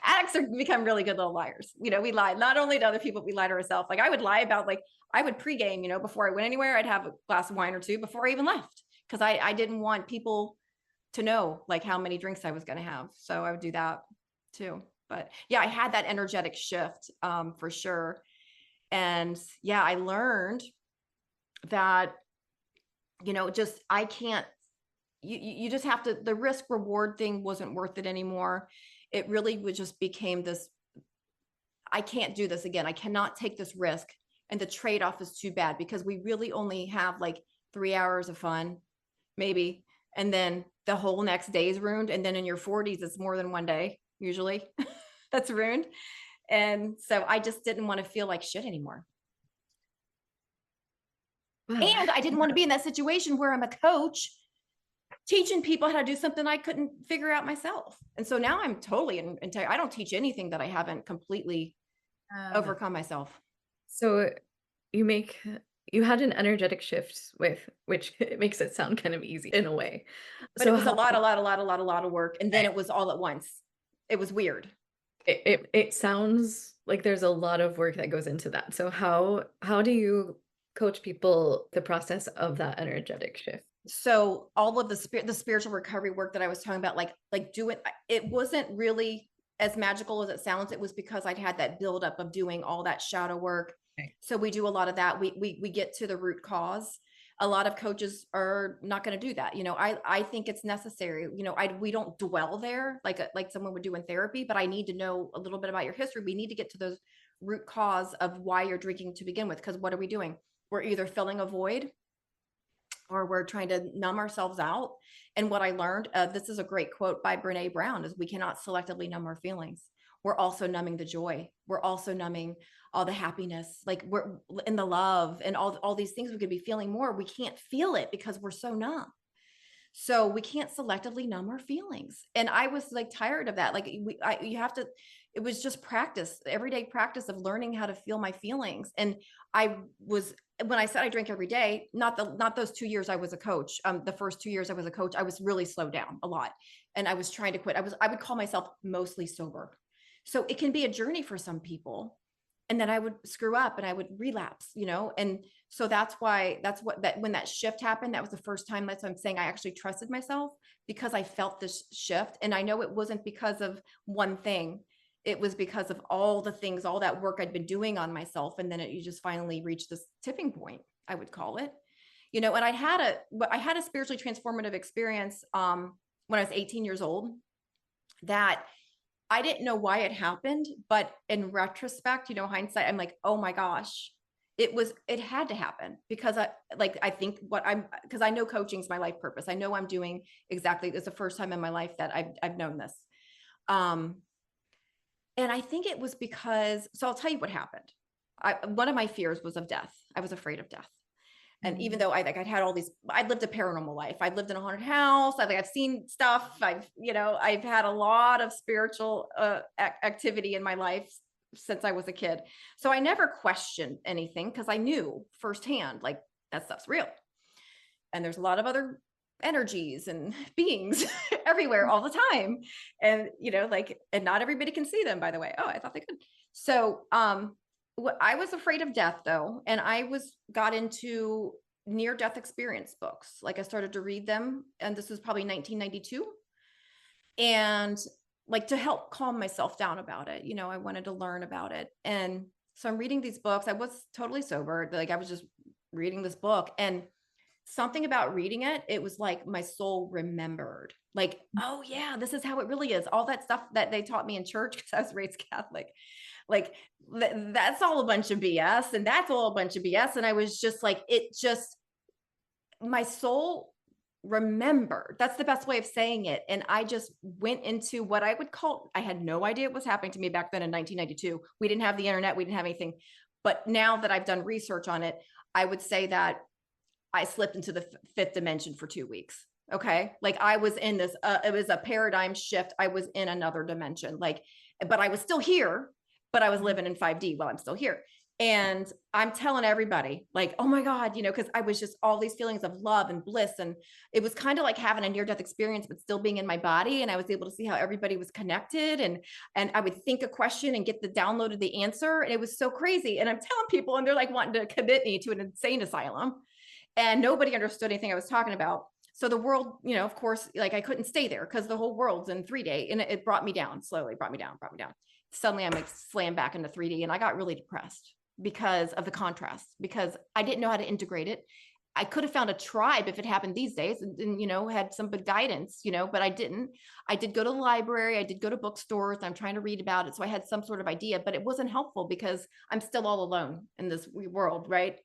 addicts become really good little liars. We lie not only to other people, we lie to ourselves. Like, I would lie about, like, I would pregame, before I went anywhere, I'd have a glass of wine or 2 before I even left, because I didn't want people to know like how many drinks I was going to have. So I would do that too. But yeah, I had that energetic shift, for sure. And yeah, I learned that, I can't, you just have to, the risk reward thing wasn't worth it anymore. It really just became this, I can't do this again. I cannot take this risk. And the trade-off is too bad, because we really only have like 3 hours of fun, maybe. And then the whole next day is ruined. And then in your 40s, it's more than one day, usually, that's ruined. And so I just didn't want to feel like shit anymore. Wow. And I didn't want to be in that situation where I'm a coach teaching people how to do something I couldn't figure out myself. And so now I'm totally I don't teach anything that I haven't completely overcome myself. So you had an energetic shift which it makes it sound kind of easy in a way. But So it was a lot of work. And then it was all at once. It was weird. it sounds like there's a lot of work that goes into that. So how do you coach people the process of that energetic shift? So all of the spiritual recovery work that I was talking about, like doing, it wasn't really as magical as it sounds. It was because I'd had that buildup of doing all that shadow work. Okay. So we do a lot of that. We get to the root cause. A lot of coaches are not going to do that. I think it's necessary. We don't dwell there like someone would do in therapy, but I need to know a little bit about your history. We need to get to the root cause of why you're drinking to begin with. Because what are we doing? We're either filling a void, or we're trying to numb ourselves out. And what I learned, this is a great quote by Brene Brown, is we cannot selectively numb our feelings. We're also numbing the joy. We're also numbing all the happiness, like we're in the love and all these things we could be feeling more. We can't feel it because we're so numb. So we can't selectively numb our feelings. And I was like tired of that. Like you have to, it was just practice, everyday practice of learning how to feel my feelings. And I was, when I said I drank every day, not those 2 years I was a coach. The first 2 years I was a coach, I was really slowed down a lot. And I was trying to quit. I would call myself mostly sober. So it can be a journey for some people. And then I would screw up and I would relapse, and so that's when that shift happened, that was the first time. That's what I'm saying. I actually trusted myself because I felt this shift. And I know it wasn't because of one thing. It was because of all the things, all that work I'd been doing on myself. And then you just finally reached this tipping point, I would call it, and I had a spiritually transformative experience when I was 18 years old that I didn't know why it happened, but in retrospect, hindsight, I'm like, oh my gosh, it had to happen because because I know coaching is my life purpose. I know I'm doing exactly, it's the first time in my life that I've known this. And I think it was because, so I'll tell you what happened. One of my fears was of death. I was afraid of death. And even though I'd had all these, I'd lived a paranormal life. I'd lived in a haunted house. I've seen stuff. I've had a lot of spiritual activity in my life since I was a kid. So I never questioned anything because I knew firsthand, like that stuff's real. And there's a lot of other energies and beings everywhere all the time. And, and not everybody can see them, by the way. Oh, I thought they could. So, I was afraid of death though. And I got into near-death experience books. Like I started to read them, and this was probably 1992. And like to help calm myself down about it, I wanted to learn about it. And so I'm reading these books. I was totally sober. Like I was just reading this book, and something about reading it, it was like my soul remembered, like, oh yeah, this is how it really is. All that stuff that they taught me in church, because I was raised Catholic, like that's all a bunch of BS, and that's all a bunch of BS. And I was just like, my soul remembered. That's the best way of saying it. And I just went into what I would call, I had no idea what was happening to me back then in 1992. We didn't have the internet. We didn't have anything. But now that I've done research on it, I would say that I slipped into the fifth dimension for 2 weeks. Okay. Like I was in this, it was a paradigm shift. I was in another dimension, but I was still here, but I was living in 5D while I'm still here. And I'm telling everybody like, oh my God, cause I was just all these feelings of love and bliss. And it was kind of like having a near-death experience, but still being in my body. And I was able to see how everybody was connected. And I would think a question and get the download of the answer. And it was so crazy. And I'm telling people, and they're like wanting to commit me to an insane asylum. And nobody understood anything I was talking about. So the world, of course, like I couldn't stay there because the whole world's in 3D, and it brought me down, slowly brought me down. Suddenly I'm like slammed back into 3D, and I got really depressed because of the contrast, because I didn't know how to integrate it. I could have found a tribe if it happened these days and had some good guidance, but I didn't. I did go to the library. I did go to bookstores. I'm trying to read about it. So I had some sort of idea, but it wasn't helpful because I'm still all alone in this world, right?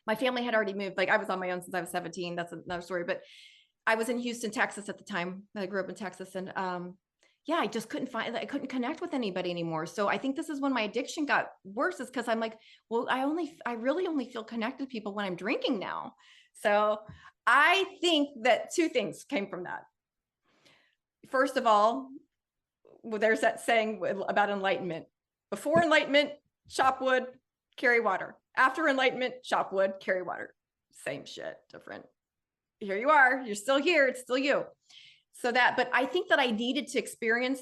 My family had already moved. Like I was on my own since I was 17. That's another story. But I was in Houston, Texas at the time. I grew up in Texas. And I just I couldn't connect with anybody anymore. So I think this is when my addiction got worse, is because I'm like, well, I really only feel connected to people when I'm drinking now. So I think that 2 things came from that. First of all, there's that saying about enlightenment. Before enlightenment, chop wood, carry water. After enlightenment, chop wood, carry water. Same shit, different. Here you are. You're still here. It's still you. So but I think that I needed to experience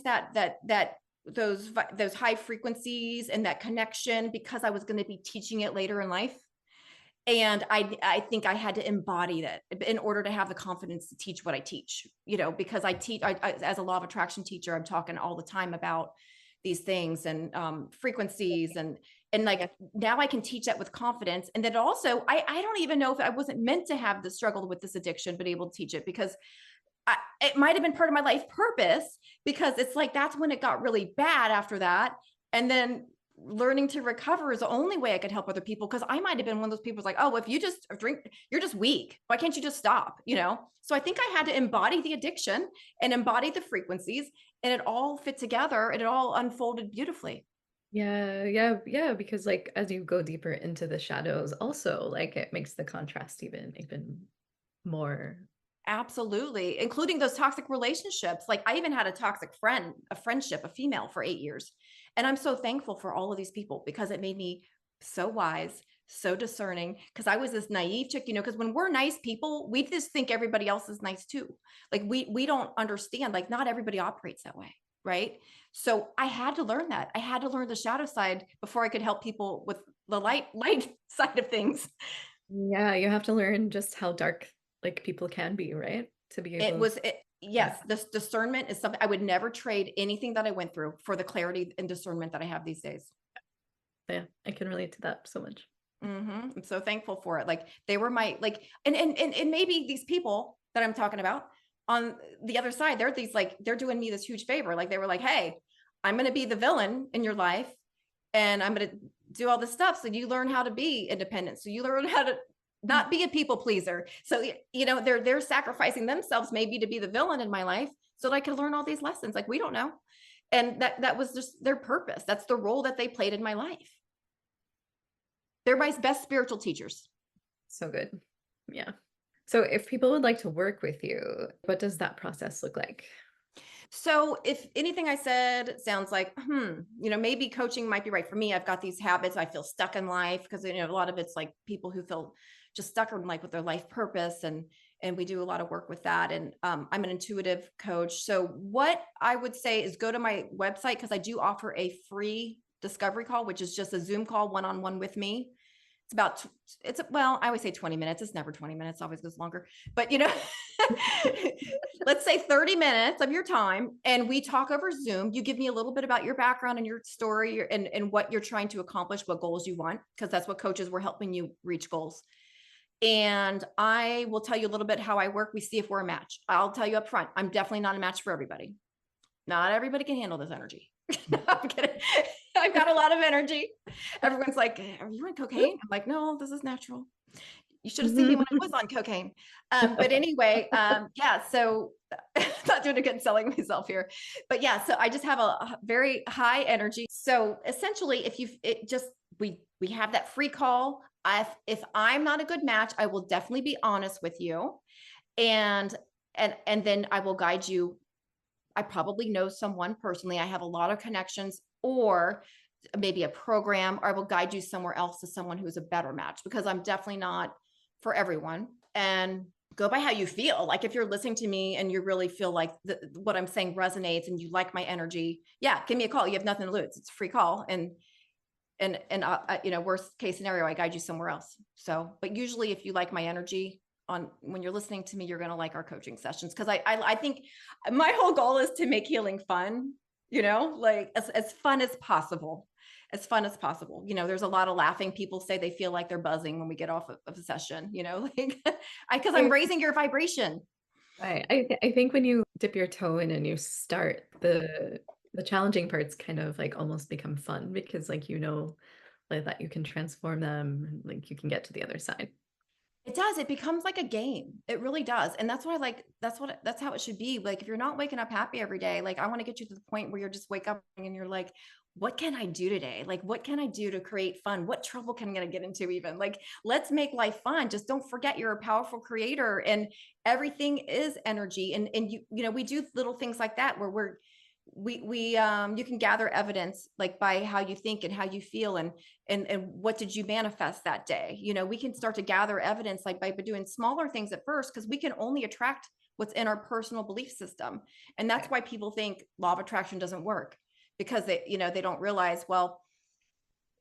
those high frequencies and that connection because I was going to be teaching it later in life. And I think I had to embody that in order to have the confidence to teach what I teach, because I teach as a law of attraction teacher, I'm talking all the time about these things and frequencies and like now I can teach that with confidence. And then also I don't even know if I wasn't meant to have the struggle with this addiction, but able to teach it because it might've been part of my life purpose, because it's like, that's when it got really bad after that. And then learning to recover is the only way I could help other people. Cause I might've been one of those people like, oh, if you just drink, you're just weak. Why can't you just stop? So I think I had to embody the addiction and embody the frequencies, and it all fit together and it all unfolded beautifully. Yeah. Because like, as you go deeper into the shadows also, like it makes the contrast even more Absolutely. Including those toxic relationships. Like I even had a toxic friend, a friendship, a female for 8 years. And I'm so thankful for all of these people because it made me so wise, so discerning. Cause I was this naive chick, cause when we're nice people, we just think everybody else is nice too. Like we don't understand, like not everybody operates that way. Right. So I had to learn that. I had to learn the shadow side before I could help people with the light side of things. Yeah, you have to learn just how dark like people can be, right? To be able to, yeah. Yes, this discernment is something I would never trade anything that I went through for the clarity and discernment that I have these days. Yeah, I can relate to that so much. I'm so thankful for it. Like they were my, like, and maybe these people that I'm talking about on the other side, they're these, like, they're doing me this huge favor. Like they were like, hey, I'm going to be the villain in your life and I'm going to do all this stuff. So you learn how to be independent. So you learn how to not be a people pleaser. So, they're sacrificing themselves maybe to be the villain in my life so that I could learn all these lessons. Like we don't know. And that was just their purpose. That's the role that they played in my life. They're my best spiritual teachers. So good. Yeah. So if people would like to work with you, what does that process look like? So if anything I said sounds like, maybe coaching might be right for me. I've got these habits. I feel stuck in life because, a lot of it's like people who feel just stuck in like with their life purpose. And we do a lot of work with that. And I'm an intuitive coach. So what I would say is go to my website because I do offer a free discovery call, which is just a Zoom call one-on-one with me. Well, I always say 20 minutes. It's never 20 minutes, always goes longer, but let's say 30 minutes of your time. And we talk over Zoom. You give me a little bit about your background and your story and what you're trying to accomplish, what goals you want, because that's what coaches, we're helping you reach goals. And I will tell you a little bit how I work. We see if we're a match. I'll tell you up front, I'm definitely not a match for everybody. Not everybody can handle this energy. No, I'm kidding. I've got a lot of energy. Everyone's like, are you on cocaine? I'm like, no, this is natural. You should have seen me when I was on cocaine. But anyway, yeah, so not doing a good selling myself here, but yeah, so I just have a very high energy. So essentially, we have that free call. If I'm not a good match, I will definitely be honest with you. And then I will guide you. I probably know someone personally. I have a lot of connections, or maybe a program, or I will guide you somewhere else to someone who's a better match, because I'm definitely not for everyone. And go by how you feel. Like if you're listening to me and you really feel like what I'm saying resonates and you like my energy, yeah, give me a call. You have nothing to lose. It's a free call. And worst case scenario, I guide you somewhere else. So, but usually if you like my energy, when you're listening to me, you're going to like our coaching sessions. Cause I think my whole goal is to make healing fun, like as fun as possible, there's a lot of laughing. People say they feel like they're buzzing when we get off of a session, like, cause I'm raising your vibration. Right. I think when you dip your toe in and you start, the challenging parts kind of like almost become fun because like, like that you can transform them, like you can get to the other side. It does. It becomes like a game. It really does. And that's what I like. That's how it should be. Like, if you're not waking up happy every day, like I want to get you to the point where you're just wake up and you're like, what can I do today? Like, what can I do to create fun? What trouble can I get into even? Like, let's make life fun. Just don't forget you're a powerful creator and everything is energy. And we do little things like that where you can gather evidence like by how you think and how you feel and what did you manifest that day. We can start to gather evidence like by doing smaller things at first, because we can only attract what's in our personal belief system. And that's why people think law of attraction doesn't work, because they don't realize, well,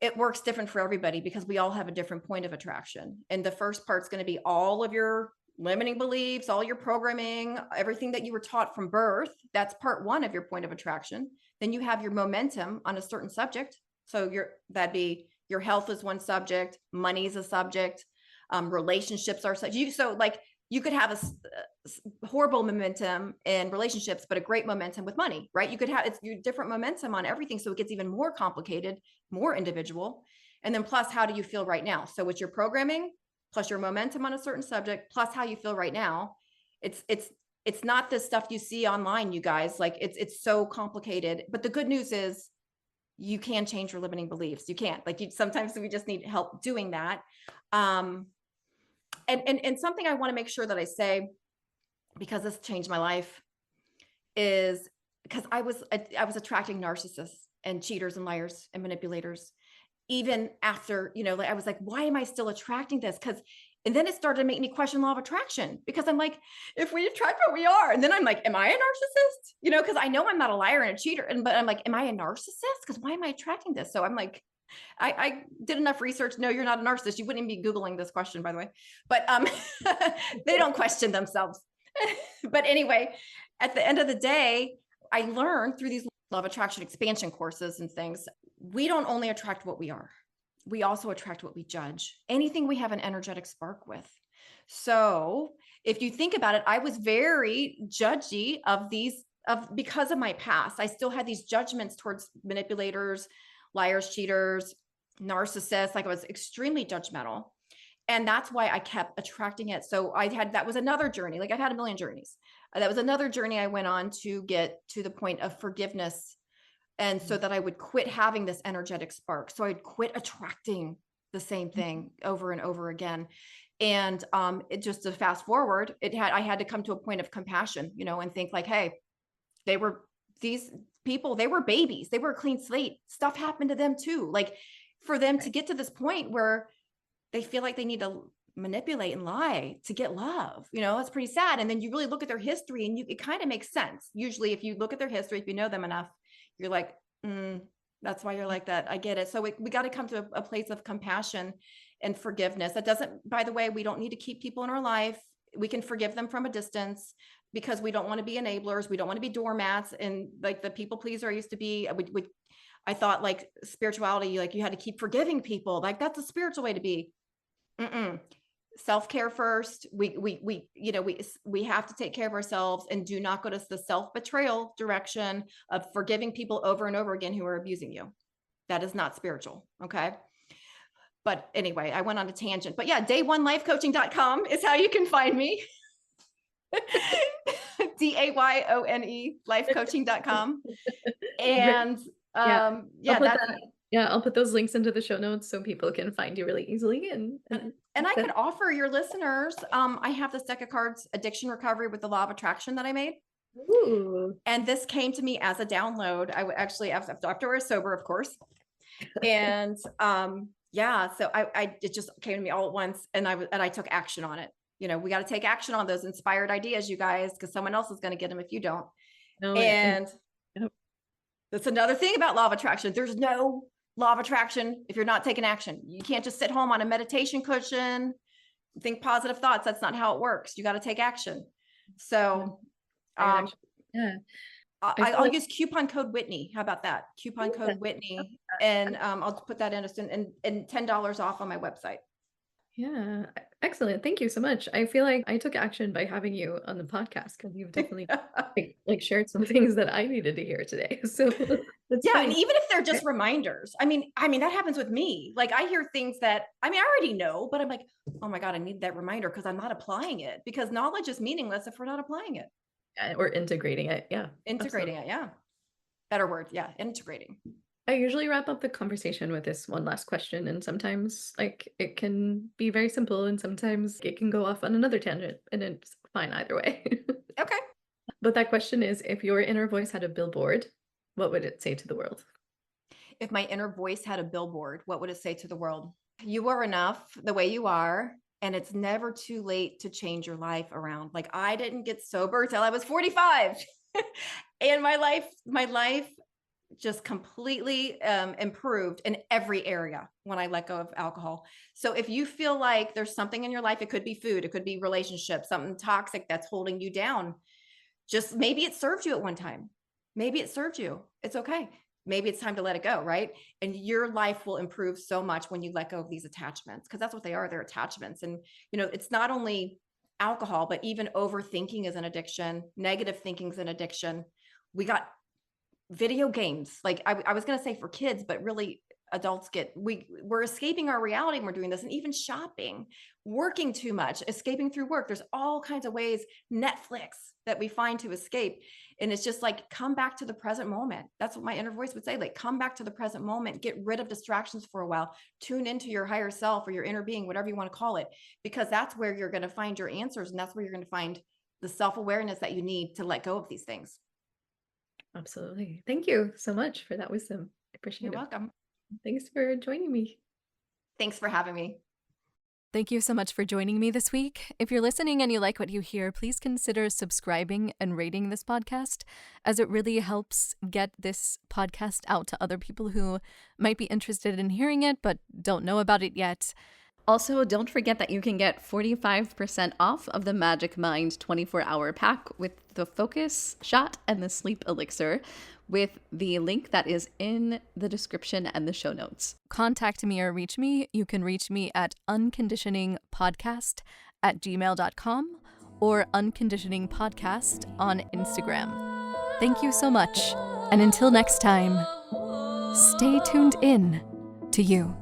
it works different for everybody because we all have a different point of attraction. And the first part's going to be all of your limiting beliefs, all your programming, everything that you were taught from birth. That's part one of your point of attraction. Then you have your momentum on a certain subject. So that'd be your health is one subject, money is a subject, relationships are such. So like you could have a horrible momentum in relationships, but a great momentum with money, right? You could have your different momentum on everything. So it gets even more complicated, more individual. And then plus, how do you feel right now? So it's your programming, plus your momentum on a certain subject, plus how you feel right now. It's not the stuff you see online, you guys. Like it's so complicated. But the good news is you can change your limiting beliefs. You can't. Sometimes we just need help doing that. And something I want to make sure that I say, because this changed my life, is because I was attracting narcissists and cheaters and liars and manipulators even after, like, I was like, why am I still attracting this? And then it started to make me question law of attraction, because I'm like, if we attract what we are, and then I'm like, am I a narcissist? Because I know I'm not a liar and a cheater, but I'm like, am I a narcissist? Because why am I attracting this? So I'm like, I did enough research. No, you're not a narcissist. You wouldn't even be Googling this question, by the way, but they don't question themselves. But anyway, at the end of the day, I learned through these law of attraction expansion courses and things, we don't only attract what we are, we also attract what we judge, anything we have an energetic spark with. So if you think about it, I was very judgy because of my past. I still had these judgments towards manipulators, liars, cheaters, narcissists. Like, I was extremely judgmental. And that's why I kept attracting it. So that was another journey. Like, I've had a million journeys. That was another journey I went on to get to the point of forgiveness. And so that I would quit having this energetic spark. So I'd quit attracting the same thing over and over again. And it just, to fast forward, I had to come to a point of compassion, and think like, hey, these people, they were babies. They were a clean slate. Stuff happened to them too. Like, for them to get to this point where they feel like they need to manipulate and lie to get love, that's pretty sad. And then you really look at their history, and it kind of makes sense. Usually if you look at their history, if you know them enough, you're like, that's why you're like that. I get it. So we got to come to a place of compassion and forgiveness. That doesn't, by the way, we don't need to keep people in our life. We can forgive them from a distance, because we don't want to be enablers. We don't want to be doormats. And like the people pleaser I used to be, I thought like spirituality, like you had to keep forgiving people. Like, that's a spiritual way to be. Self-care first. We have to take care of ourselves, and do not go to the self-betrayal direction of forgiving people over and over again who are abusing you. That is not spiritual. Okay. But anyway, I went on a tangent, but yeah, day1lifecoaching.com is how you can find me. DAYONE lifecoaching.com. And I'll put those links into the show notes so people can find you really easily. And I could offer your listeners, I have this deck of cards, Addiction Recovery with the Law of Attraction, that I made. Ooh. And this came to me as a download. I would actually, after I was sober, of course. And so it just came to me all at once, and I took action on it. We got to take action on those inspired ideas, you guys, because someone else is going to get them if you don't. That's another thing about law of attraction. There's no law of attraction if you're not taking action. You can't just sit home on a meditation cushion, think positive thoughts. That's not how it works. You got to take action. So I'll use coupon code Whitney. How about that? Coupon code Whitney. And I'll put that in and $10 off on my website. Yeah, excellent. Thank you so much. I feel like I took action by having you on the podcast, because you've definitely like shared some things that I needed to hear today. So yeah, fine. And even if they're just reminders, I mean that happens with me. Like, I hear things that I already know, but I'm like, oh my God, I need that reminder, because I'm not applying it, because knowledge is meaningless if we're not applying it. Yeah, or integrating it. Yeah. Integrating it. Yeah. Better word. Yeah. Integrating. I usually wrap up the conversation with this one last question, and sometimes like it can be very simple, and sometimes it can go off on another tangent, and it's fine either way. Okay. But that question is, if your inner voice had a billboard, what would it say to the world? If my inner voice had a billboard, what would it say to the world? You are enough the way you are, and it's never too late to change your life around. Like, I didn't get sober till I was 45 and my life just completely improved in every area when I let go of alcohol. So if you feel like there's something in your life, it could be food, it could be relationships, something toxic that's holding you down. Just maybe it served you at one time. Maybe it served you. It's okay. Maybe it's time to let it go, right? And your life will improve so much when you let go of these attachments, because that's what they are. They're attachments. And, it's not only alcohol, but even overthinking is an addiction. Negative thinking is an addiction. We got video games. Like I was going to say for kids, but really adults we're escaping our reality when we're doing this. And even shopping, working too much, escaping through work. There's all kinds of ways, Netflix, that we find to escape. And it's just like, come back to the present moment. That's what my inner voice would say. Like, come back to the present moment, get rid of distractions for a while, tune into your higher self or your inner being, whatever you want to call it, because that's where you're going to find your answers. And that's where you're going to find the self-awareness that you need to let go of these things. Absolutely. Thank you so much for that wisdom. I appreciate You're it. welcome. Thanks for joining me. Thanks for having me. Thank you so much for joining me this week. If you're listening and you like what you hear, please consider subscribing and rating this podcast, as it really helps get this podcast out to other people who might be interested in hearing it but don't know about it yet. Also, don't forget that you can get 45% off of the Magic Mind 24-hour pack with the focus shot and the sleep elixir with the link that is in the description and the show notes. Contact me or reach me. You can reach me at unconditioningpodcast@gmail.com or unconditioningpodcast on Instagram. Thank you so much. And until next time, stay tuned in to you.